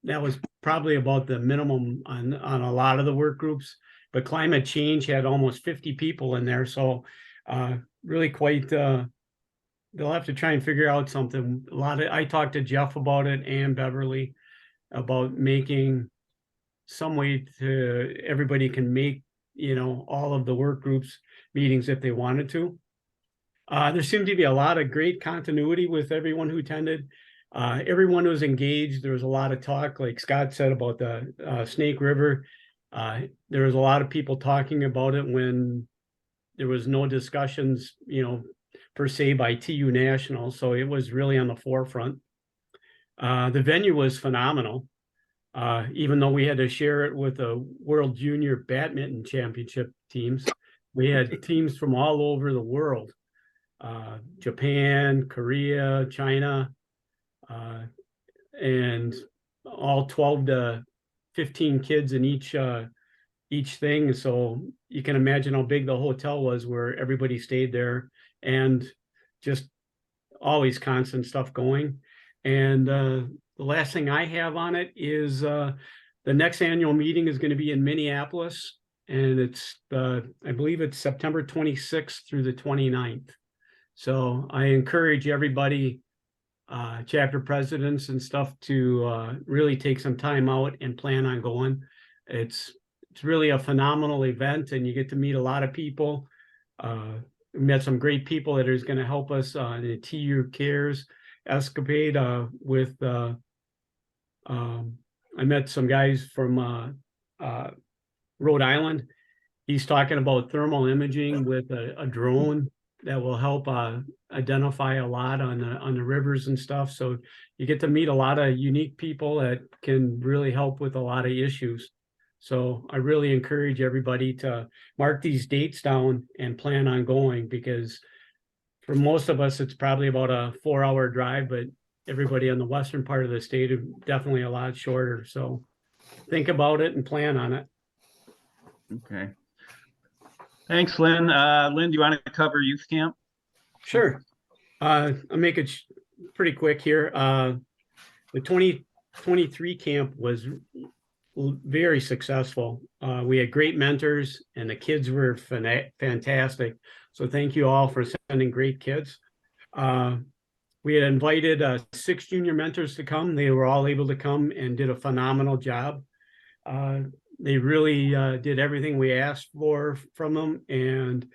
that was probably about the minimum on a lot of the work groups. But climate change had almost 50 people in there, so really quite. They'll have to try and figure out something. I talked to Jeff about it and Beverly about making some way to everybody can make all of the work groups meetings if they wanted to. There seemed to be a lot of great continuity with everyone who attended. Everyone was engaged. There was a lot of talk, like Scott said, about the Snake River. There was a lot of people talking about it when there was no discussions, per se by TU National. So it was really on the forefront. The venue was phenomenal. Even though we had to share it with the World Junior Badminton Championship teams, we had teams from all over the world. Japan, Korea, China, and all 12 to 15 kids in each thing. So you can imagine how big the hotel was where everybody stayed there, and just always constant stuff going. And the last thing I have on it is the next annual meeting is going to be in Minneapolis, and it's I believe it's September 26th through the 29th. So I encourage everybody, chapter presidents and stuff, to really take some time out and plan on going. It's really a phenomenal event, and you get to meet a lot of people. We met some great people that is going to help us in the TU Cares escapade with. I met some guys from Rhode Island. He's talking about thermal imaging with a drone that will help identify a lot on the rivers and stuff. So you get to meet a lot of unique people that can really help with a lot of issues. So I really encourage everybody to mark these dates down and plan on going, because for most of us, it's probably about a 4-hour drive, but everybody on the western part of the state is definitely a lot shorter. So think about it and plan on it. Okay. Thanks, Lynn. Lynn, do you want to cover youth camp? Sure. I'll make it pretty quick here. The 2023 camp was very successful. We had great mentors, and the kids were fantastic. So thank you all for sending great kids. We had invited 6 junior mentors to come. They were all able to come and did a phenomenal job. They really did everything we asked for from them, and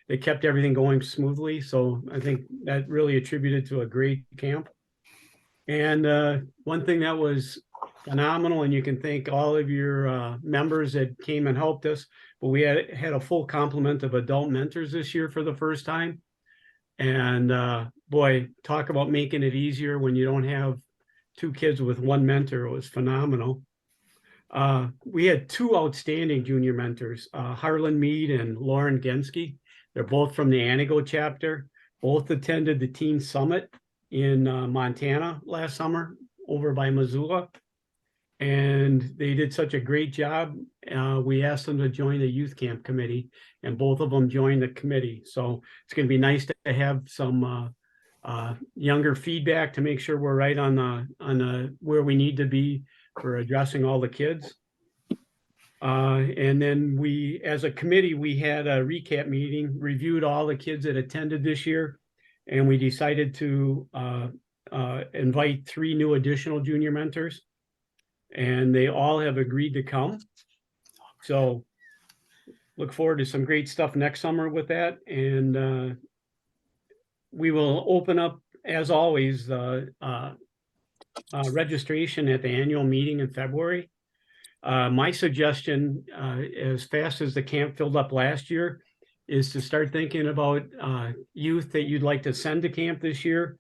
they kept everything going smoothly. So I think that really attributed to a great camp. And one thing that was phenomenal, and you can thank all of your members that came and helped us, but we had a full complement of adult mentors this year for the first time. And boy, talk about making it easier when you don't have 2 kids with 1 mentor. It was phenomenal. We had 2 outstanding junior mentors, Harlan Mead and Lauren Genske. They're both from the Anago chapter. Both attended the Teen Summit in Montana last summer over by Missoula. And they did such a great job. We asked them to join the youth camp committee, and both of them joined the committee. So it's going to be nice to have some younger feedback to make sure we're right on the where we need to be for addressing all the kids. And then we, as a committee, we had a recap meeting, reviewed all the kids that attended this year, and we decided to invite 3 new additional junior mentors, and they all have agreed to come. So look forward to some great stuff next summer with that. And we will open up, as always, registration at the annual meeting in February. My suggestion, as fast as the camp filled up last year, is to start thinking about youth that you'd like to send to camp this year,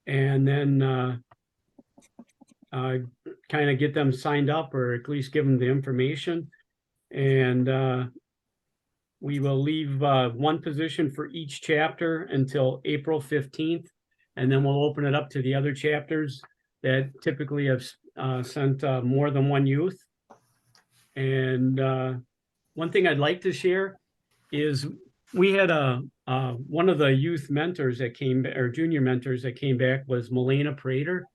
and then kind of get them signed up, or at least give them the information. And we will leave 1 position for each chapter until April 15th, and then we'll open it up to the other chapters that typically have sent more than 1 youth. And one thing I'd like to share is we had one of the youth mentors that came, or junior mentors that came back, was Milena Prater.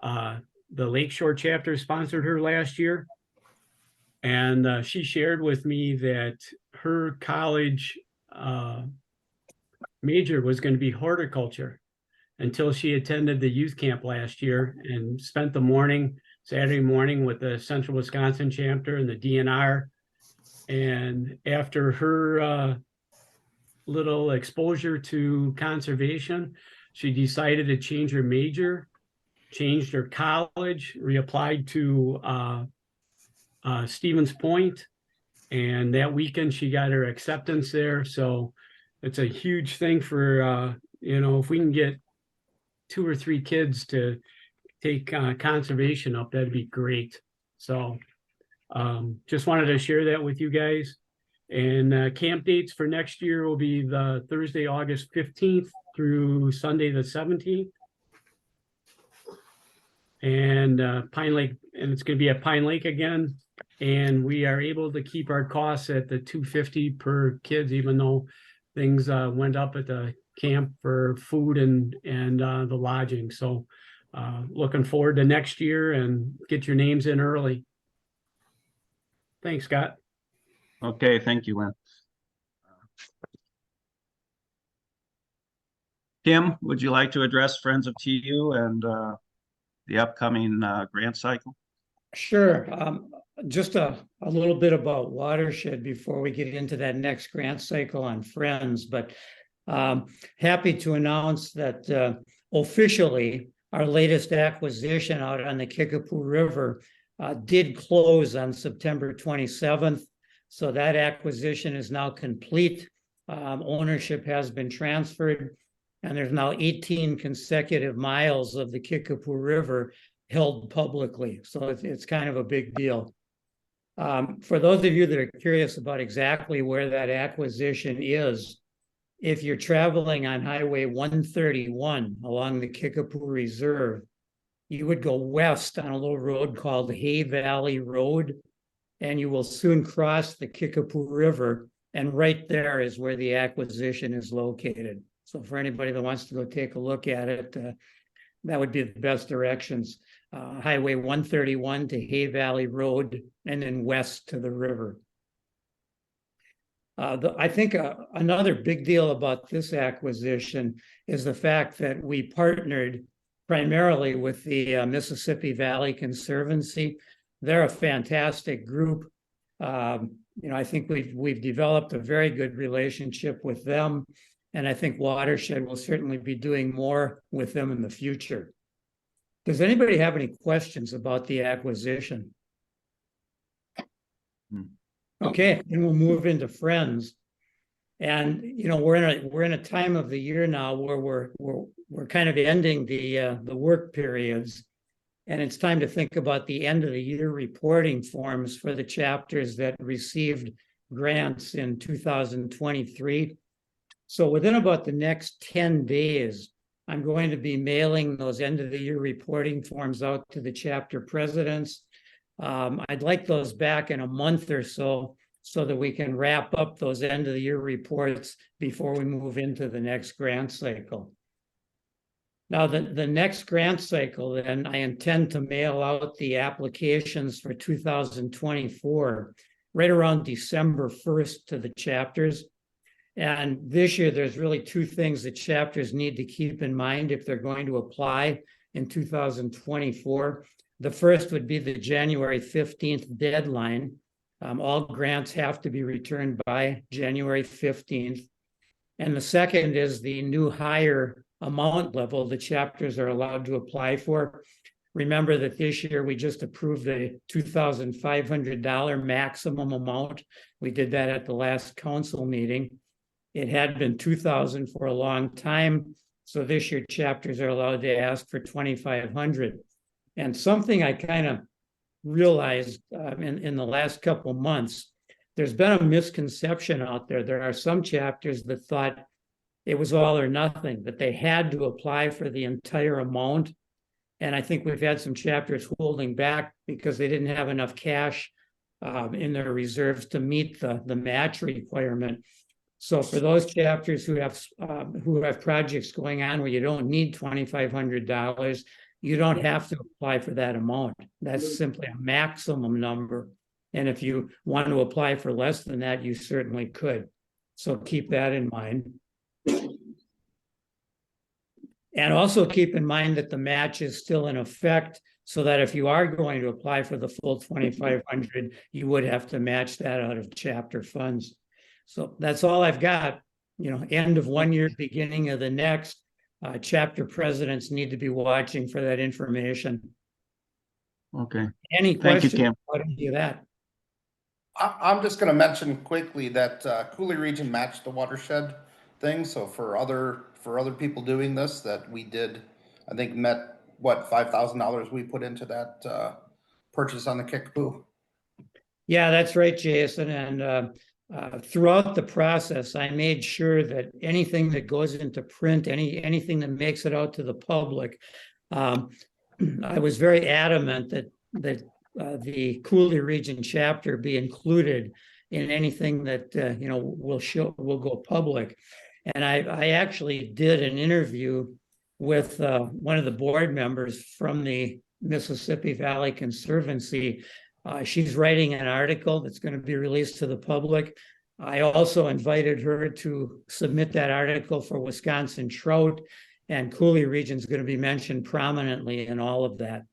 The Lakeshore chapter sponsored her last year. And she shared with me that her college major was going to be horticulture until she attended the youth camp last year and spent the Saturday morning with the Central Wisconsin chapter and the DNR. And after her little exposure to conservation, she decided to change her major, changed her college, reapplied to Stevens Point, and that weekend she got her acceptance there. So it's a huge thing for if we can get 2 or 3 kids to take conservation up, that'd be great. So just wanted to share that with you guys. And camp dates for next year will be the Thursday, August 15th through Sunday, the 17th. And Pine Lake, and it's going to be at Pine Lake again. And we are able to keep our costs at the $250 per kids, even though things went up at the camp for food and the lodging. So looking forward to next year, and get your names in early. Thanks, Scott. Okay, thank you, Lynn. Kim, would you like to address Friends of TU and the upcoming grant cycle? Sure. Just a little bit about Watershed before we get into that next grant cycle on Friends, but happy to announce that officially our latest acquisition out on the Kickapoo River did close on September 27th. So that acquisition is now complete. Ownership has been transferred, and there's now 18 consecutive miles of the Kickapoo River held publicly. So it's kind of a big deal. For those of you that are curious about exactly where that acquisition is, if you're traveling on Highway 131 along the Kickapoo Reserve, you would go west on a little road called Hay Valley Road, and you will soon cross the Kickapoo River, and right there is where the acquisition is located. So for anybody that wants to go take a look at it, that would be the best directions. Highway 131 to Hay Valley Road, and then west to the river. I think another big deal about this acquisition is the fact that we partnered primarily with the Mississippi Valley Conservancy. They're a fantastic group. I think we've developed a very good relationship with them, and I think Watershed will certainly be doing more with them in the future. Does anybody have any questions about the acquisition? Okay, then we'll move into Friends. And we're in a time of the year now where we're kind of ending the work periods, and it's time to think about the end of the year reporting forms for the chapters that received grants in 2023. So within about the next 10 days, I'm going to be mailing those end of the year reporting forms out to the chapter presidents. I'd like those back in a month or so that we can wrap up those end of the year reports before we move into the next grant cycle. Now, the next grant cycle, then I intend to mail out the applications for 2024 right around December 1st to the chapters. And this year, there's really two things that chapters need to keep in mind if they're going to apply in 2024. The first would be the January 15th deadline. All grants have to be returned by January 15th. And the second is the new higher amount level the chapters are allowed to apply for. Remember that this year we just approved the $2,500 maximum amount. We did that at the last council meeting. It had been $2,000 for a long time. So this year chapters are allowed to ask for $2,500. And something I kind of realized in the last couple months, there's been a misconception out there. There are some chapters that thought it was all or nothing, that they had to apply for the entire amount. And I think we've had some chapters holding back because they didn't have enough cash in their reserves to meet the match requirement. So for those chapters who have projects going on where you don't need $2,500, you don't have to apply for that amount. That's simply a maximum number. And if you want to apply for less than that, you certainly could. So keep that in mind. And also keep in mind that the match is still in effect, so that if you are going to apply for the full $2,500, you would have to match that out of chapter funds. So that's all I've got. You know, end of one year, beginning of the next. Chapter presidents need to be watching for that information. Okay. Any Thank you, questions Kim. about any of that? I'm just going to mention quickly that Cooley Region matched the watershed thing. So for other people doing this, that we did, I think met what $5,000 we put into that purchase on the Kickapoo. Yeah, that's right, Jason. And throughout the process, I made sure that anything that goes into print, anything that makes it out to the public, I was very adamant that the Cooley Region chapter be included in anything that will go public. And I actually did an interview with one of the board members from the Mississippi Valley Conservancy. She's writing an article that's going to be released to the public. I also invited her to submit that article for Wisconsin trout, and Cooley Region is going to be mentioned prominently in all of that.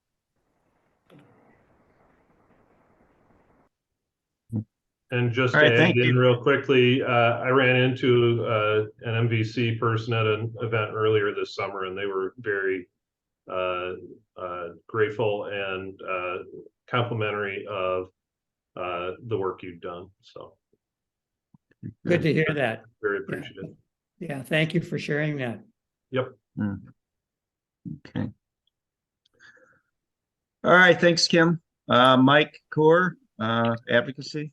And just All to right, add thank in you. real quickly, I ran into an MVC person at an event earlier this summer, and they were very grateful and complimentary of the work you've done. So Good to hear that. very appreciative. Yeah, thank you for sharing that. Yep. Okay. All right, thanks, Kim. Mike Core, advocacy.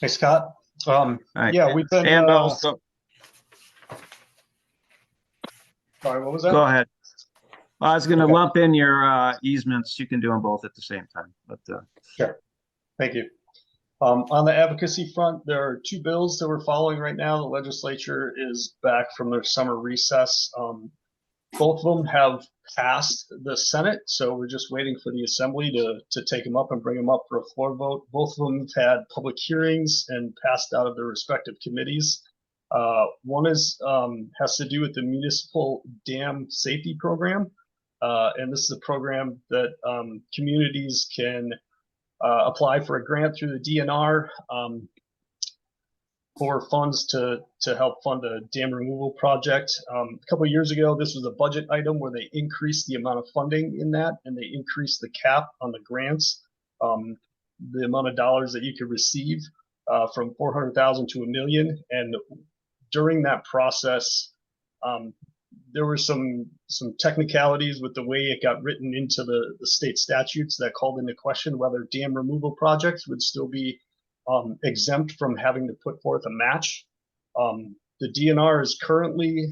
Hey, Scott. All right. Yeah, we've been. And also, Sorry, what was that? go ahead. I was going to Okay. lump in your easements. You can do them both at the same time, but Sure. Thank you. On the advocacy front, there are two bills that we're following right now. The legislature is back from their summer recess. Both of them have passed the Senate, so we're just waiting for the Assembly to take them up and bring them up for a floor vote. Both of them have had public hearings and passed out of their respective committees. One has to do with the Municipal Dam Safety Program, and this is a program that communities can apply for a grant through the DNR for funds to help fund a dam removal project. A couple of years ago, this was a budget item where they increased the amount of funding in that, and they increased the cap on the grants, the amount of dollars that you could receive from 400,000 to $1 million. And during that process, there were some technicalities with the way it got written into the state statutes that called into question whether dam removal projects would still be exempt from having to put forth a match. The DNR is currently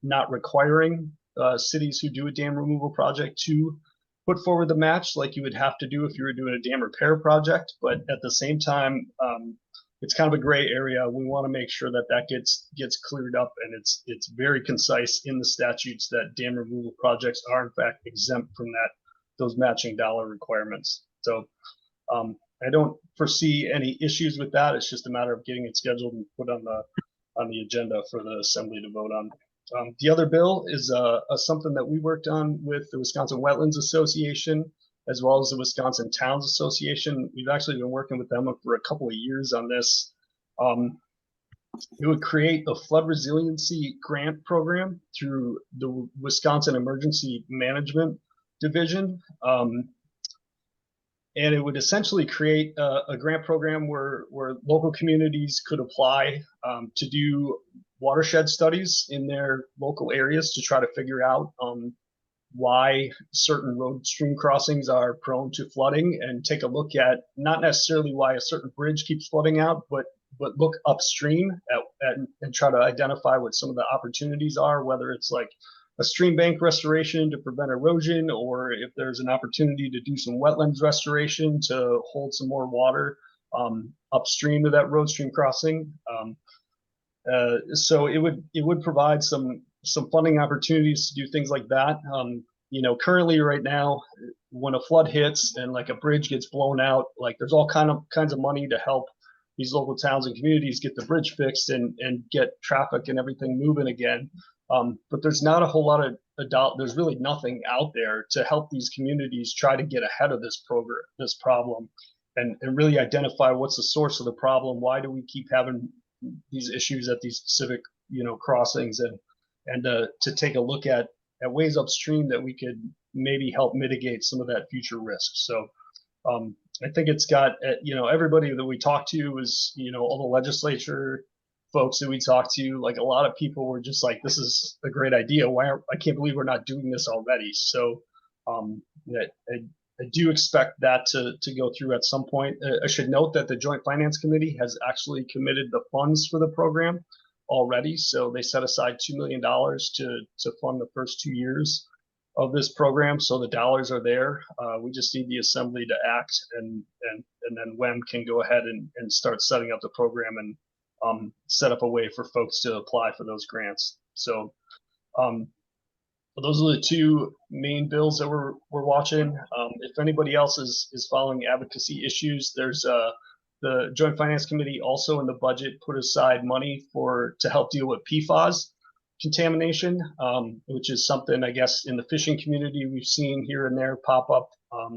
not requiring cities who do a dam removal project to put forward the match like you would have to do if you were doing a dam repair project. But at the same time, it's kind of a gray area. We want to make sure that that gets cleared up, and it's very concise in the statutes that dam removal projects are in fact exempt from those matching dollar requirements. So I don't foresee any issues with that. It's just a matter of getting it scheduled and put on the agenda for the assembly to vote on. The other bill is something that we worked on with the Wisconsin Wetlands Association, as well as the Wisconsin Towns Association. We've actually been working with them for a couple of years on this. It would create a flood resiliency grant program through the Wisconsin Emergency Management Division. And it would essentially create a grant program where local communities could apply to do watershed studies in their local areas to try to figure out why certain road stream crossings are prone to flooding, and take a look at not necessarily why a certain bridge keeps flooding out, but look upstream at and try to identify what some of the opportunities are, whether it's like a stream bank restoration to prevent erosion, or if there's an opportunity to do some wetlands restoration to hold some more water upstream of that road stream crossing. So it would provide some funding opportunities to do things like that. Currently right now, when a flood hits and like a bridge gets blown out, like there's all kinds of money to help these local towns and communities get the bridge fixed and get traffic and everything moving again. But there's not a whole lot of there's really nothing out there to help these communities try to get ahead of this problem and really identify what's the source of the problem. Why do we keep having these issues at these specific, crossings, and to take a look at ways upstream that we could maybe help mitigate some of that future risk. So I think it's got, everybody that we talked to was, all the legislature folks that we talked to, like a lot of people were just like, this is a great idea. I can't believe we're not doing this already. So I do expect that to go through at some point. I should note that the Joint Finance Committee has actually committed the funds for the program already. So they set aside $2 million to fund the first 2 years of this program. So the dollars are there. We just need the assembly to act, and then WEM can go ahead and start setting up the program and set up a way for folks to apply for those grants. So those are the two main bills that we're watching. If anybody else is following advocacy issues, there's the Joint Finance Committee also in the budget put aside money to help deal with PFAS contamination, which is something I guess in the fishing community we've seen here and there pop up.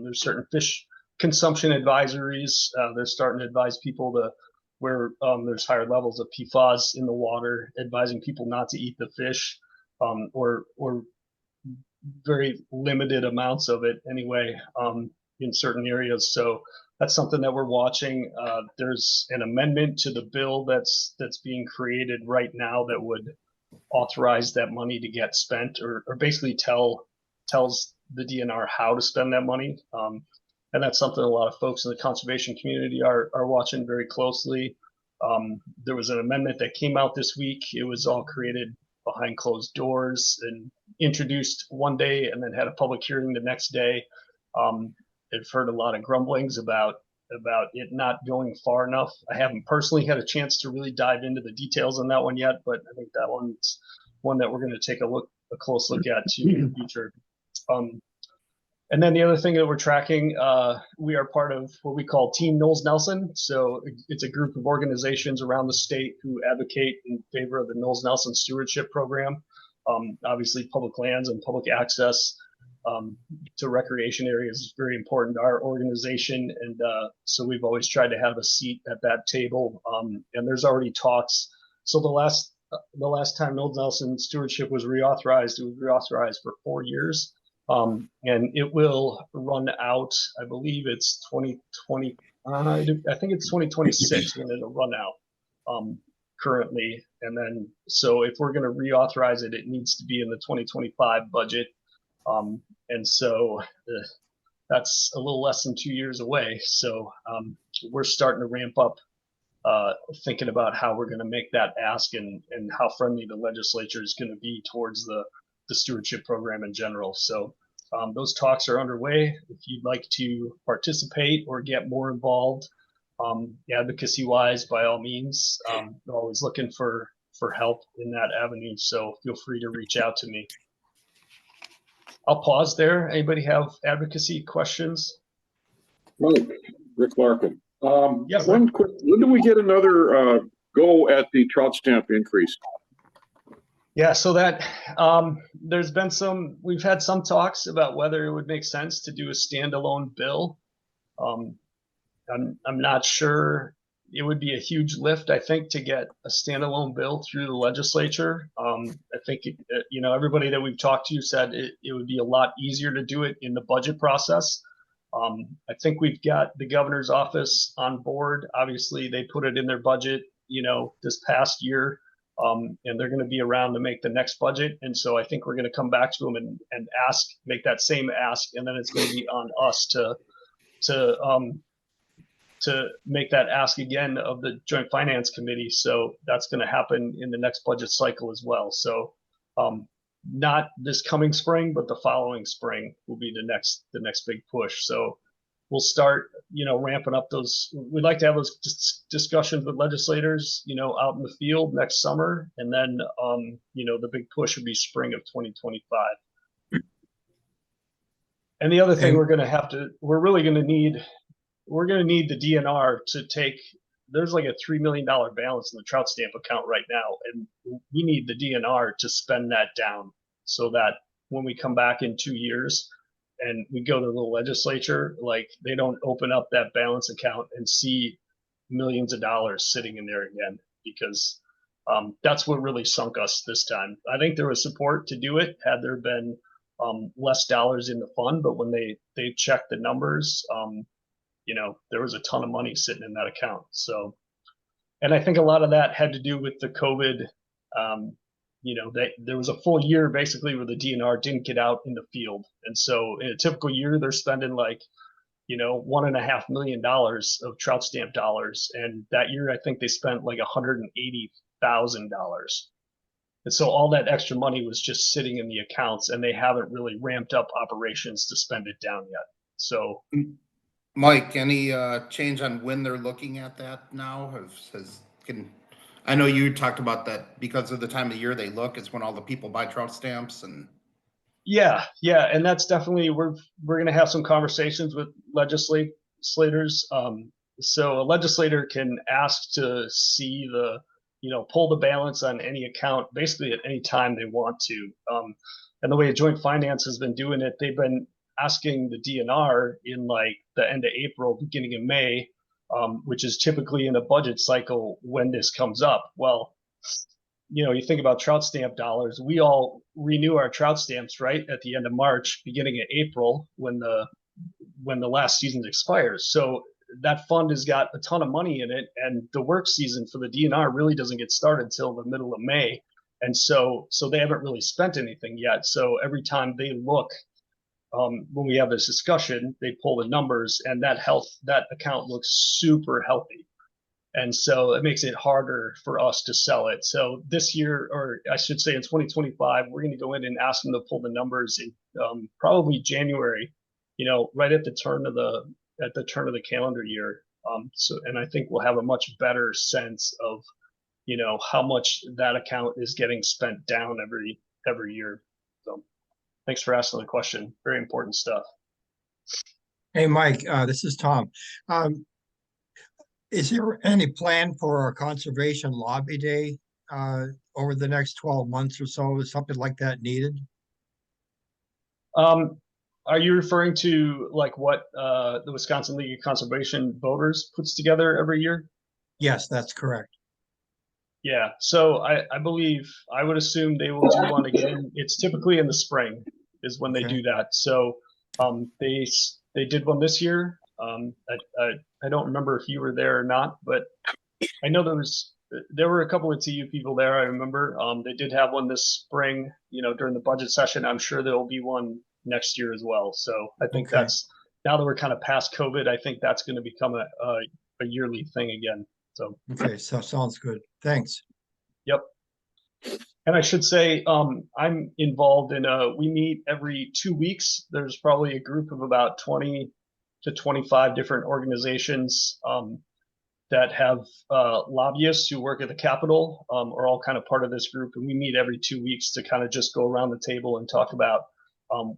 There's certain fish consumption advisories. They're starting to advise people where there's higher levels of PFAS in the water, advising people not to eat the fish, or very limited amounts of it anyway, in certain areas. So that's something that we're watching. There's an amendment to the bill that's being created right now that would authorize that money to get spent, or basically tells the DNR how to spend that money. And that's something a lot of folks in the conservation community are watching very closely. There was an amendment that came out this week. It was all created behind closed doors and introduced one day and then had a public hearing the next day. I've heard a lot of grumblings about it not going far enough. I haven't personally had a chance to really dive into the details on that one yet, but I think that one's one that we're going to take a close look at too in the future. And then the other thing that we're tracking, we are part of what we call Team Knowles Nelson. So it's a group of organizations around the state who advocate in favor of the Knowles Nelson Stewardship Program. Obviously, public lands and public access to recreation areas is very important to our organization. And so we've always tried to have a seat at that table. And there's already talks. So the last time Knowles Nelson Stewardship was reauthorized, it was reauthorized for 4 years. And it will run out, I believe it's 2020, I think it's 2026 when it'll run out currently. And then, so if we're going to reauthorize it, it needs to be in the 2025 budget. And so that's a little less than 2 years away. So we're starting to ramp up thinking about how we're going to make that ask and how friendly the legislature is going to be towards the stewardship program in general. So those talks are underway. If you'd like to participate or get more involved, advocacy wise, by all means, always looking for help in that avenue. So feel free to reach out to me. I'll pause there. Anybody have advocacy questions? Mike, Rick Larkin. Yeah, One quick, when do we get another go at the trout stamp increase? Yeah, so that there's been we've had some talks about whether it would make sense to do a standalone bill. I'm not sure it would be a huge lift, I think, to get a standalone bill through the legislature. I think, everybody that we've talked to said it would be a lot easier to do it in the budget process. I think we've got the governor's office on board. Obviously, they put it in their budget, this past year, and they're going to be around to make the next budget. And so I think we're going to come back to them and make that same ask, and then it's going to be on us to make that ask again of the Joint Finance Committee. So that's going to happen in the next budget cycle as well. So not this coming spring, but the following spring will be the next big push. So we'll start, ramping up those. We'd like to have those discussions with legislators, out in the field next summer. And then, the big push would be spring of 2025. And the other thing we're really going to need the DNR to take. There's like a $3 million balance in the trout stamp account right now, and we need the DNR to spend that down so that when we come back in 2 years and we go to the legislature, like they don't open up that balance account and see millions of dollars sitting in there again, because that's what really sunk us this time. I think there was support to do it had there been less dollars in the fund, but when they checked the numbers, there was a ton of money sitting in that account. So, and I think a lot of that had to do with the COVID. There was a full year basically where the DNR didn't get out in the field. And so in a typical year, they're spending like, $1.5 million of trout stamp dollars. And that year, I think they spent like $180,000. And so all that extra money was just sitting in the accounts, and they haven't really ramped up operations to spend it down yet. So, Mike, any change on when they're looking at that now? I know you talked about that because of the time of year they look, it's when all the people buy trout stamps and. Yeah, and that's definitely we're going to have some conversations with legislators. So a legislator can ask to see pull the balance on any account basically at any time they want to. And the way Joint Finance has been doing it, they've been asking the DNR in like the end of April, beginning of May, which is typically in a budget cycle when this comes up. Well, you think about trout stamp dollars, we all renew our trout stamps right at the end of March, beginning of April, when the last season expires. So that fund has got a ton of money in it, and the work season for the DNR really doesn't get started until the middle of May. And so they haven't really spent anything yet. So every time they look, when we have this discussion, they pull the numbers, and that account looks super healthy. And so it makes it harder for us to sell it. So this year, or I should say in 2025, we're going to go in and ask them to pull the numbers in probably January, right at the turn of the calendar year. And I think we'll have a much better sense of, how much that account is getting spent down every year. So thanks for asking the question. Very important stuff. Hey, Mike, this is Tom. Is there any plan for a conservation lobby day over the next 12 months or so? Is something like that needed? Are you referring to like what the Wisconsin League of Conservation Voters puts together every year? Yes, that's correct. Yeah, so I believe, I would assume they will do one again. It's typically in the spring is when they do that. So they did one this year. I don't remember if you were there or not, but I know there were a couple of TU people there. I remember they did have one this spring, during the budget session. I'm sure there will be one next year as well. So I think that's, now that we're kind of past COVID, I think that's going to become a yearly thing again. So okay, so sounds good. Thanks. Yep. And I should say, I'm involved in we meet every 2 weeks. There's probably a group of about 20 to 25 different organizations that have lobbyists who work at the Capitol are all kind of part of this group, and we meet every 2 weeks to kind of just go around the table and talk about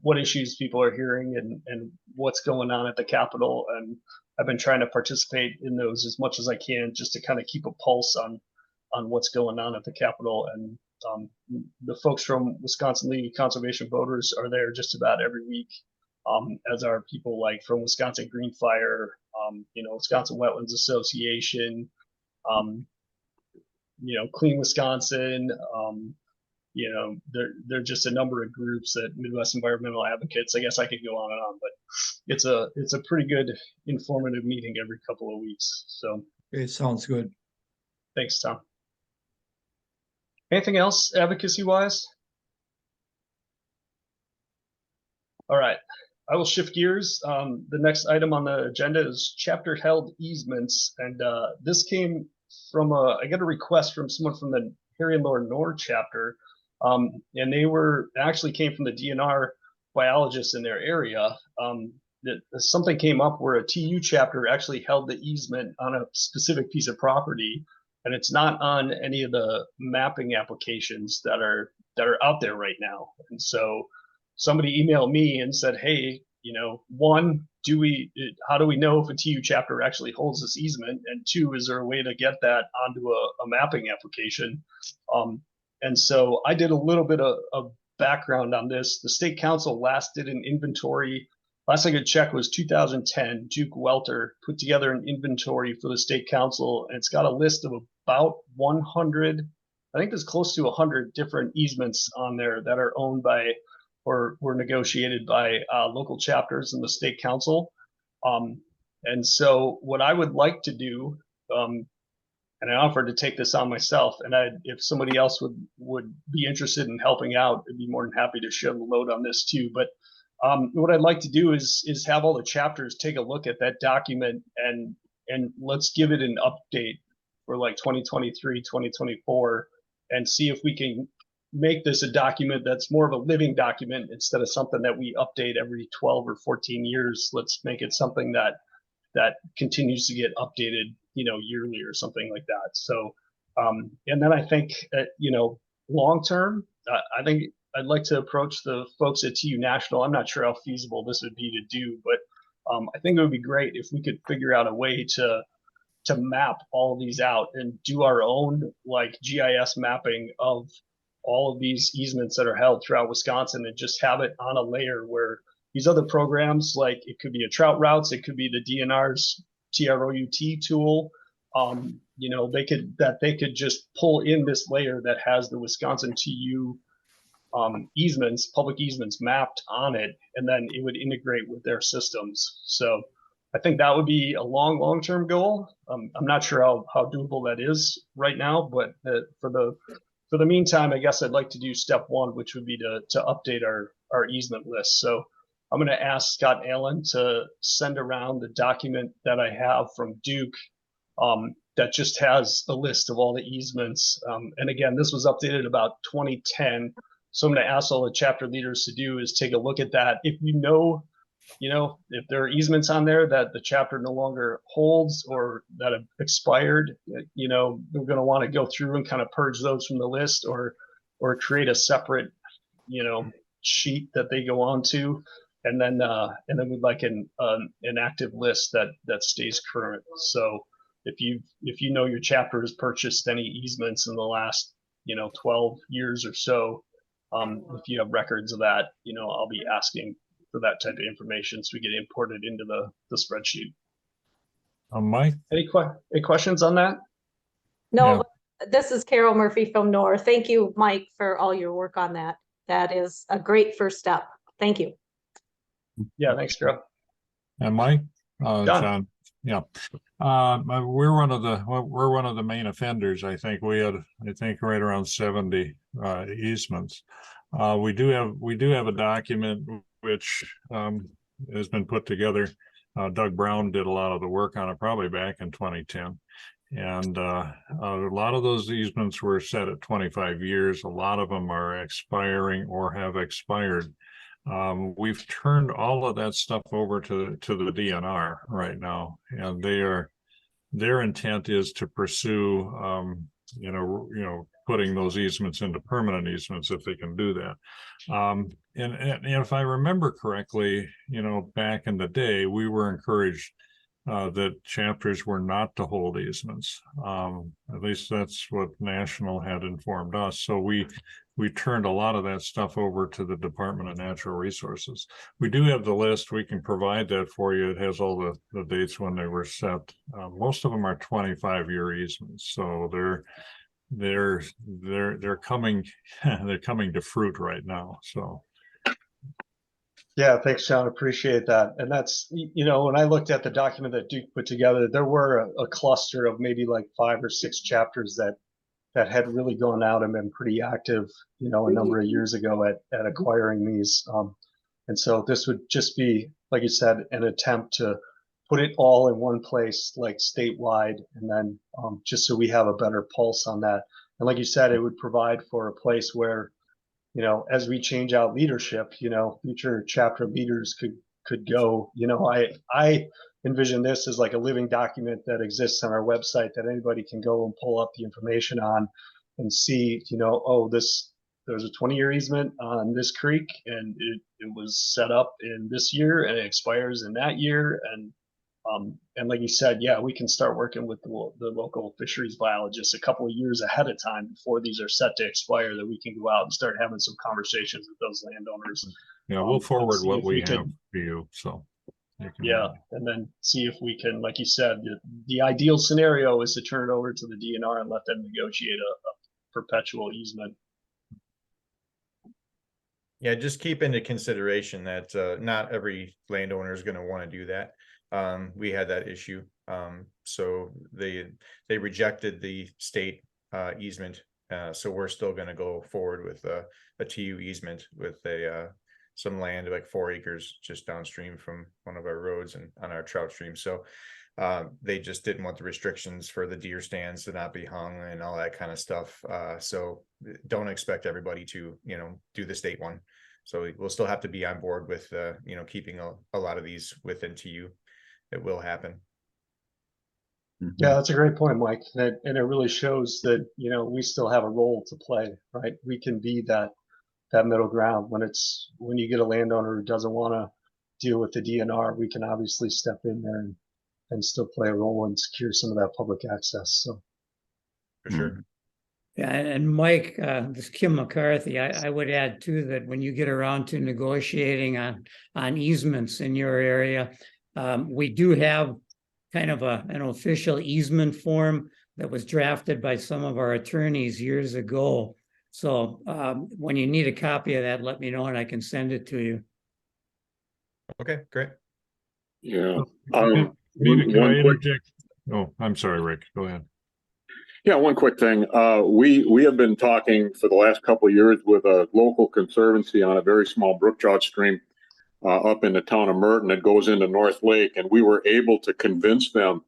what issues people are hearing and what's going on at the Capitol. And I've been trying to participate in those as much as I can, just to kind of keep a pulse on what's going on at the Capitol. And the folks from Wisconsin League of Conservation Voters are there just about every week, as are people like from Wisconsin Green Fire, Wisconsin Wetlands Association, Clean Wisconsin. There are just a number of groups at Midwest Environmental Advocates. I guess I could go on and on, but it's a pretty good informative meeting every couple of weeks. So It sounds good. thanks, Tom. Anything else advocacy wise? All right, I will shift gears. The next item on the agenda is chapter held easements. And this came from I got a request from someone from the Harry and Laura Knorr chapter. And they actually came from the DNR biologists in their area. That something came up where a TU chapter actually held the easement on a specific piece of property, and it's not on any of the mapping applications that are out there right now. And so somebody emailed me and said, hey, one, how do we know if a TU chapter actually holds this easement? And two, is there a way to get that onto a mapping application? And so I did a little bit of background on this. The state council last did an inventory. Last I could check was 2010. Duke Welter put together an inventory for the state council, and it's got a list of about 100, I think there's close to 100 different easements on there that are owned by or were negotiated by local chapters in the state council. And so what I would like to do, and I offered to take this on myself, and if somebody else would be interested in helping out, I'd be more than happy to share the load on this too. But what I'd like to do is have all the chapters take a look at that document and let's give it an update for like 2023, 2024, and see if we can make this a document that's more of a living document instead of something that we update every 12 or 14 years. Let's make it something that continues to get updated, yearly or something like that. So, and then I think, long term, I think I'd like to approach the folks at TU National. I'm not sure how feasible this would be to do, but I think it would be great if we could figure out a way to map all of these out and do our own like GIS mapping of all of these easements that are held throughout Wisconsin, and just have it on a layer where these other programs, like it could be a trout routes, it could be the DNR's TROUT tool, they could just pull in this layer that has the Wisconsin TU easements, public easements mapped on it, and then it would integrate with their systems. So I think that would be a long-term goal. I'm not sure how doable that is right now, but for the meantime, I guess I'd like to do step one, which would be to update our easement list. So I'm going to ask Scott Allen to send around the document that I have from Duke that just has a list of all the easements. And again, this was updated about 2010. So I'm going to ask all the chapter leaders to do is take a look at that. If if there are easements on there that the chapter no longer holds or that have expired, we're going to want to go through and kind of purge those from the list, or create a separate, sheet that they go on to. And then we'd like an active list that stays current. So if your chapter has purchased any easements in the last, 12 years or so, if you have records of that, I'll be asking for that type of information so we get imported into the spreadsheet. Mike? Any questions on that? No, this is Carol Murphy from Knorr. Thank you, Mike, for all your work on that. That is a great first step. Thank you. Yeah, thanks, Joe. And Mike? John. Yeah. We're one of the main offenders. I think we had, right around 70 easements. We do have a document which has been put together. Doug Brown did a lot of the work on it probably back in 2010. And a lot of those easements were set at 25 years. A lot of them are expiring or have expired. We've turned all of that stuff over to the DNR right now, and they are their intent is to pursue, putting those easements into permanent easements if they can do that. And if I remember correctly, back in the day, we were encouraged that chapters were not to hold easements. At least that's what National had informed us. So we turned a lot of that stuff over to the Department of Natural Resources. We do have the list. We can provide that for you. It has all the dates when they were set. Most of them are 25-year easements. So they're coming, they're coming to fruit right now. So. Yeah, thanks, John. Appreciate that. And that's, when I looked at the document that Duke put together, there were a cluster of maybe like 5 or 6 chapters that had really gone out and been pretty active, a number of years ago at acquiring these. And so this would just be, like you said, an attempt to put it all in one place, like statewide, and then just so we have a better pulse on that. And like you said, it would provide for a place where, as we change out leadership, future chapter leaders could go, I envision this as like a living document that exists on our website that anybody can go and pull up the information on and see, there's a 20-year easement on this creek and it was set up in this year and it expires in that year. And like you said, yeah, we can start working with the local fisheries biologists a couple of years ahead of time before these are set to expire, that we can go out and start having some conversations with those landowners. Yeah, we'll forward what we have to you. So yeah, and then see if we can, like you said, the ideal scenario is to turn it over to the DNR and let them negotiate a perpetual easement. Yeah, just keep into consideration that not every landowner is going to want to do that. We had that issue. So they rejected the state easement. So we're still going to go forward with a TU easement with some land like 4 acres just downstream from one of our roads and on our trout stream. So they just didn't want the restrictions for the deer stands to not be hung and all that kind of stuff. So don't expect everybody to, do the state one. So we'll still have to be on board with, keeping a lot of these within TU. It will happen. Yeah, that's a great point, Mike. And it really shows that, we still have a role to play, right? We can be that middle ground when you get a landowner who doesn't want to deal with the DNR, we can obviously step in there and still play a role and secure some of that public access. So for sure. Yeah, and Mike, this is Kim McCarthy. I would add too that when you get around to negotiating on easements in your area, we do have kind of an official easement form that was drafted by some of our attorneys years ago. So when you need a copy of that, let me know and I can send it to you. Okay, great. Yeah. Maybe can I interject? Oh, I'm sorry, Rick. Go ahead. Yeah, one quick thing. We have been talking for the last couple of years with a local conservancy on a very small brook trout stream up in the town of Merton that goes into North Lake, and we were able to convince them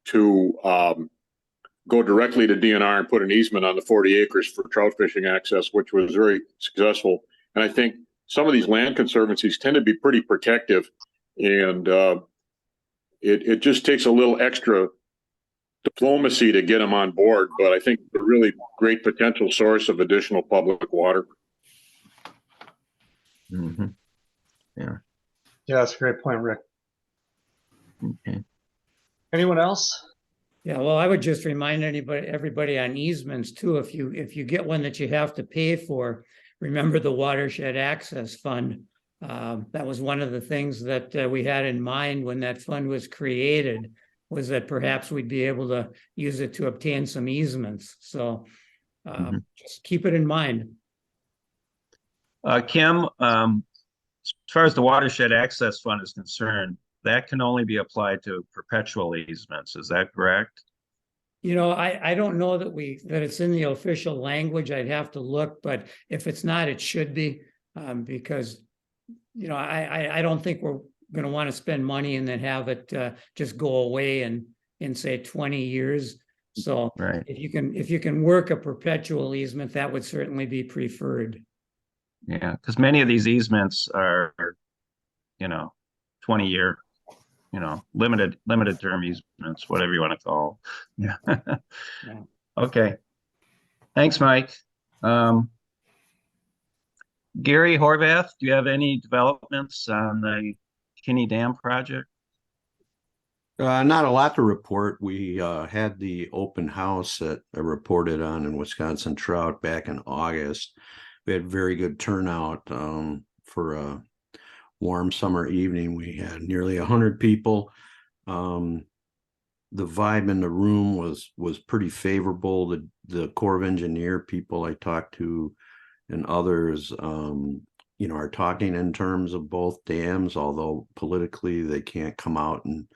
to go directly to DNR and put an easement on the 40 acres for trout fishing access, which was very successful. And I think some of these land conservancies tend to be pretty protective, and it just takes a little extra diplomacy to get them on board. But I think a really great potential source of additional public water. Mm-hmm. Yeah. Yeah, that's a great point, Rick. Okay. Anyone else? Yeah, well, I would just remind everybody on easements too, if you get one that you have to pay for, remember the Watershed Access Fund. That was one of the things that we had in mind when that fund was created, was that perhaps we'd be able to use it to obtain some easements. So just keep it in mind. Kim, as far as the Watershed Access Fund is concerned, that can only be applied to perpetual easements. Is that correct? I don't know that it's in the official language. I'd have to look, but if it's not, it should be, because, I don't think we're going to want to spend money and then have it just go away in say 20 years. So right. if you can work a perpetual easement, that would certainly be preferred. Yeah, because many of these easements are, 20-year. limited term easements, whatever you want to call. Yeah. Yeah. Okay. Thanks, Mike. Gary Horvath, do you have any developments on the Kinney Dam project? Not a lot to report. We had the open house that I reported on in Wisconsin Trout back in August. We had very good turnout for a warm summer evening. We had nearly 100 people. The vibe in the room was pretty favorable. The Corps of Engineer people I talked to and others, are talking in terms of both dams, although politically they can't come out and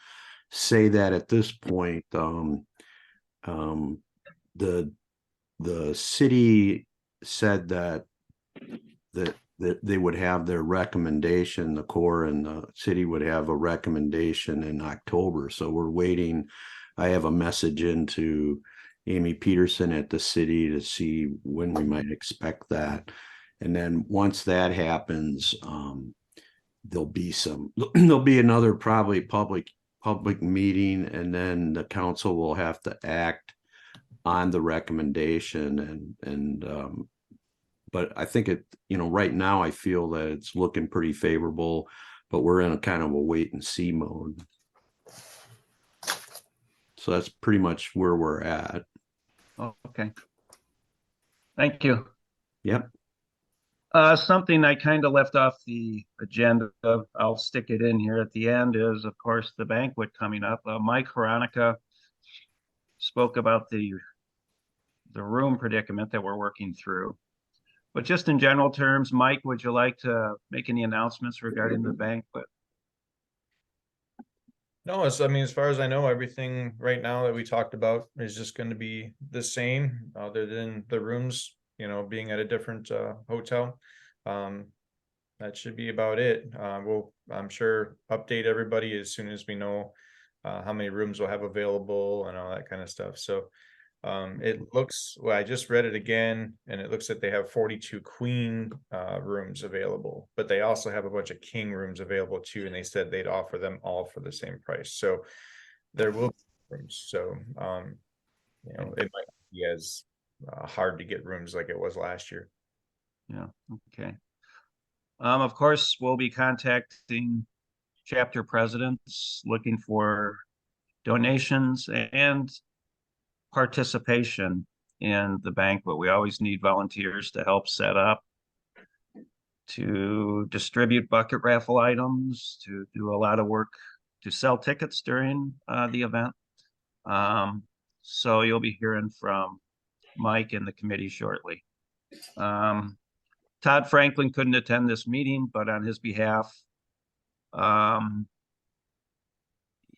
say that at this point. The city said that they would have their recommendation, the Corps and the city would have a recommendation in October. So we're waiting. I have a message into Amy Peterson at the city to see when we might expect that. And then once that happens, there'll be another probably public meeting, and then the council will have to act on the recommendation. But I think right now I feel that it's looking pretty favorable, but we're in a kind of a wait and see mode. So that's pretty much where we're at. Oh, okay. Thank you. Yep. Something I kind of left off the agenda, I'll stick it in here at the end, is of course the banquet coming up. Mike Veronica spoke about the room predicament that we're working through. But just in general terms, Mike, would you like to make any announcements regarding the banquet? No, as far as I know, everything right now that we talked about is just going to be the same, other than the rooms, being at a different hotel. That should be about it. We'll, I'm sure, update everybody as soon as we know how many rooms we'll have available and all that kind of stuff. So it looks, well, I just read it again, and it looks like they have 42 queen rooms available, but they also have a bunch of king rooms available too, and they said they'd offer them all for the same price. So there will be rooms. So it might be as hard to get rooms like it was last year. Yeah, okay. Of course, we'll be contacting chapter presidents looking for donations and participation in the banquet. We always need volunteers to help set up, to distribute bucket raffle items, to do a lot of work to sell tickets during the event. So you'll be hearing from Mike and the committee shortly. Todd Franklin couldn't attend this meeting, but on his behalf,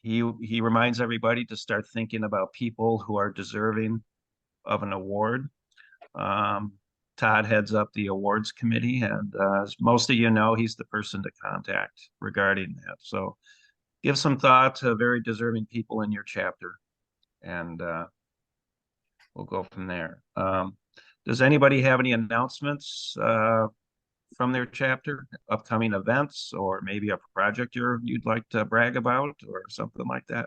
he reminds everybody to start thinking about people who are deserving of an award. Todd heads up the awards committee, and as most of you know, he's the person to contact regarding that. So give some thought to very deserving people in your chapter, and we'll go from there. Does anybody have any announcements from their chapter, upcoming events, or maybe a project you'd like to brag about or something like that?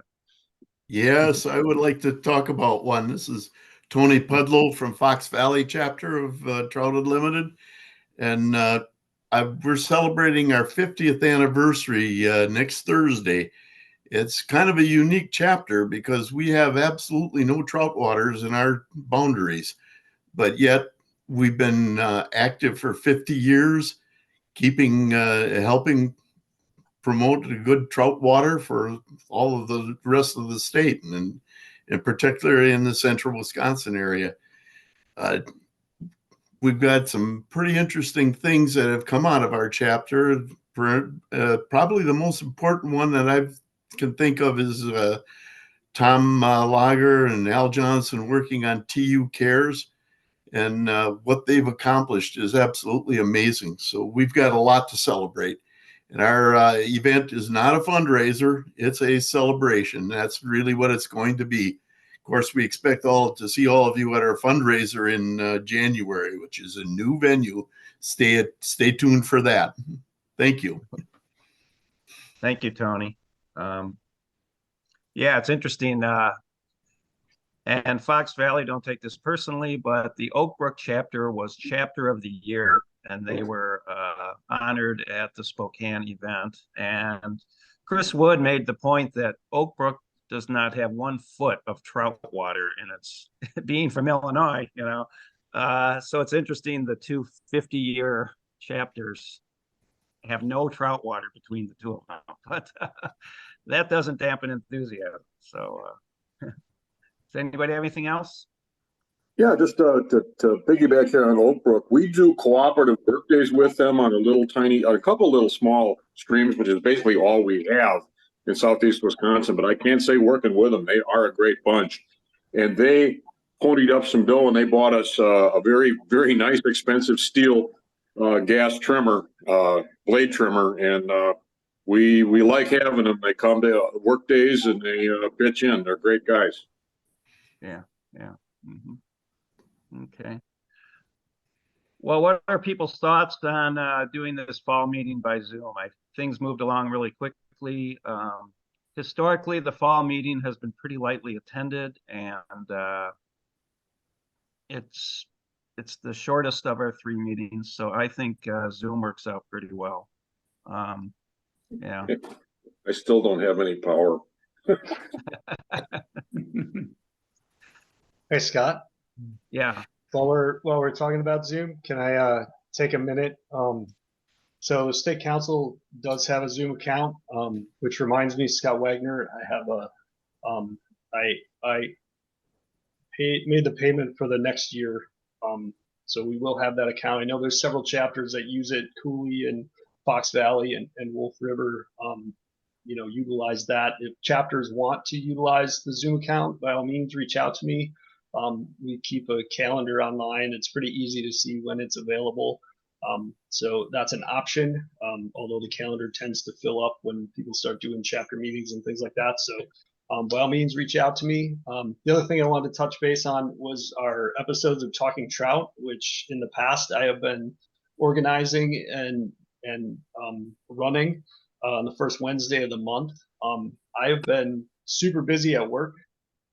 Yes, I would like to talk about one. This is Tony Pudlow from Fox Valley chapter of Trout Unlimited. And we're celebrating our 50th anniversary next Thursday. It's kind of a unique chapter because we have absolutely no trout waters in our boundaries, but yet we've been active for 50 years, helping promote a good trout water for all of the rest of the state, and particularly in the central Wisconsin area. We've got some pretty interesting things that have come out of our chapter. Probably the most important one that I can think of is Tom Lager and Al Johnson working on TU Cares. And what they've accomplished is absolutely amazing. So we've got a lot to celebrate. And our event is not a fundraiser. It's a celebration. That's really what it's going to be. Of course, we expect to see all of you at our fundraiser in January, which is a new venue. Stay tuned for that. Thank you. Thank you, Tony. Yeah, it's interesting. And Fox Valley, don't take this personally, but the Oak Brook chapter was chapter of the year, and they were honored at the Spokane event. And Chris Wood made the point that Oak Brook does not have 1 foot of trout water in its being from Illinois, you know. So it's interesting, the two 50-year chapters have no trout water between the two of them, but that doesn't dampen enthusiasm. So does anybody have anything else? Yeah, just to piggyback here on Oak Brook, we do cooperative work days with them on a couple little small streams, which is basically all we have in southeast Wisconsin. But I can't say working with them, they are a great bunch. And they ponied up some dough and they bought us a very, very nice, expensive steel gas trimmer, blade trimmer. And we like having them. They come to work days and they pitch in. They're great guys. Yeah, yeah. Mm-hmm. Okay. Well, what are people's thoughts on doing this fall meeting by Zoom? Things moved along really quickly. Historically, the fall meeting has been pretty lightly attended, and it's the shortest of our 3 meetings. So I think Zoom works out pretty well. Yeah. I still don't have any power. Hey, Scott. Yeah. While we're talking about Zoom, can I take a minute? So the state council does have a Zoom account, which reminds me, Scott Wagner, I have I made the payment for the next year. So we will have that account. I know there's several chapters that use it, Cooley and Fox Valley and Wolf River, utilize that. If chapters want to utilize the Zoom account, by all means, reach out to me. We keep a calendar online. It's pretty easy to see when it's available. So that's an option, although the calendar tends to fill up when people start doing chapter meetings and things like that. So by all means, reach out to me. The other thing I wanted to touch base on was our episodes of Talking Trout, which in the past I have been organizing and running on the first Wednesday of the month. I have been super busy at work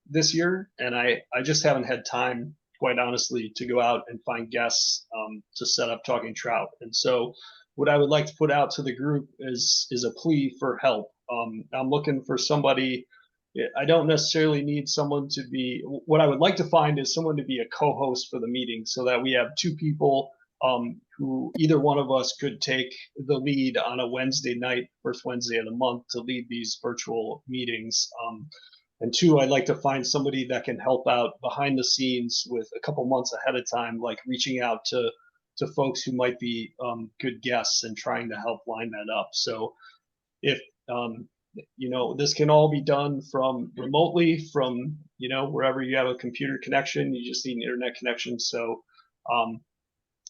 this year, and I just haven't had time, quite honestly, to go out and find guests to set up Talking Trout. And so what I would like to put out to the group is a plea for help. I'm looking for somebody. I don't necessarily need someone to be, what I would like to find is someone to be a co-host for the meeting, so that we have 2 people who either one of us could take the lead on a Wednesday night, first Wednesday of the month, to lead these virtual meetings. And 2, I'd like to find somebody that can help out behind the scenes with a couple months ahead of time, like reaching out to folks who might be good guests and trying to help line that up. So if, this can all be done from remotely from, wherever you have a computer connection, you just need an internet connection. So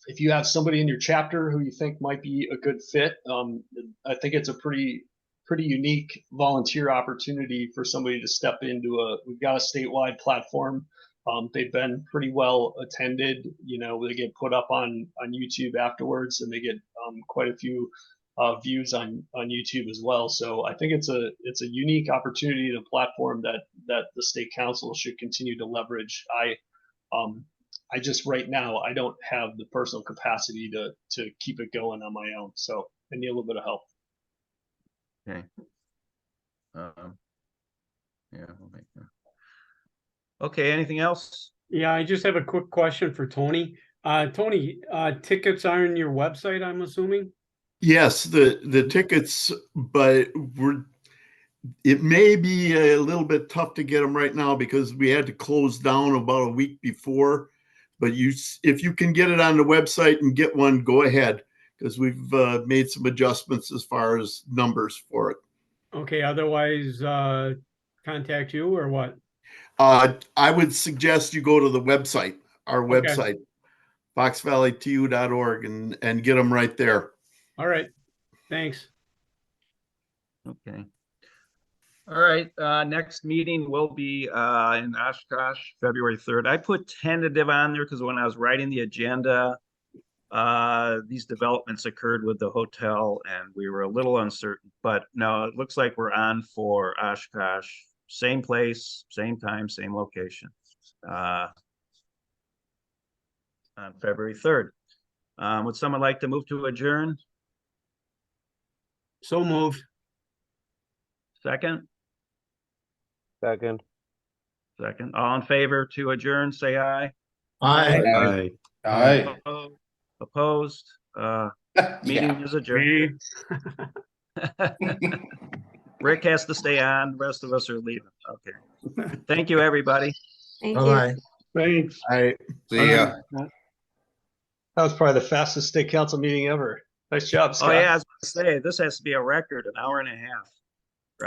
if you have somebody in your chapter who you think might be a good fit, I think it's a pretty unique volunteer opportunity for somebody to step into we've got a statewide platform. They've been pretty well attended. They get put up on YouTube afterwards, and they get quite a few views on YouTube as well. So I think it's a unique opportunity and a platform that the state council should continue to leverage. I just right now I don't have the personal capacity to keep it going on my own. So I need a little bit of help. Okay. Yeah. We'll make that. Okay. Anything else? Yeah, I just have a quick question for Tony. Tony, tickets are on your website, I'm assuming? Yes, the tickets, but it may be a little bit tough to get them right now because we had to close down about a week before. But if you can get it on the website and get one, go ahead, because we've made some adjustments as far as numbers for it. Okay, otherwise contact you or what? I would suggest you go to the website, our Okay. website, foxvalleytu.org, and get them right there. All right, thanks. Okay. All right. Next meeting will be in Oshkosh, February 3rd. I put tentative on there because when I was writing the agenda, These developments occurred with the hotel and we were a little uncertain, but no, it looks like we're on for Oshkosh. Same place, same time, same location. On February 3rd. Would someone like to move to adjourn? So moved. Second? Second. Second. All in favor to adjourn, say aye. Aye. Aye. Opposed? Meeting is adjourned. Rick has to stay on. The rest of us are leaving. Okay. Thank you, everybody. Thank you. Bye-bye. Thanks. All right. See ya. That was probably the fastest state council meeting ever. Nice job, Oh Scott. yeah, I was gonna say, this has to be a record, an hour and a half.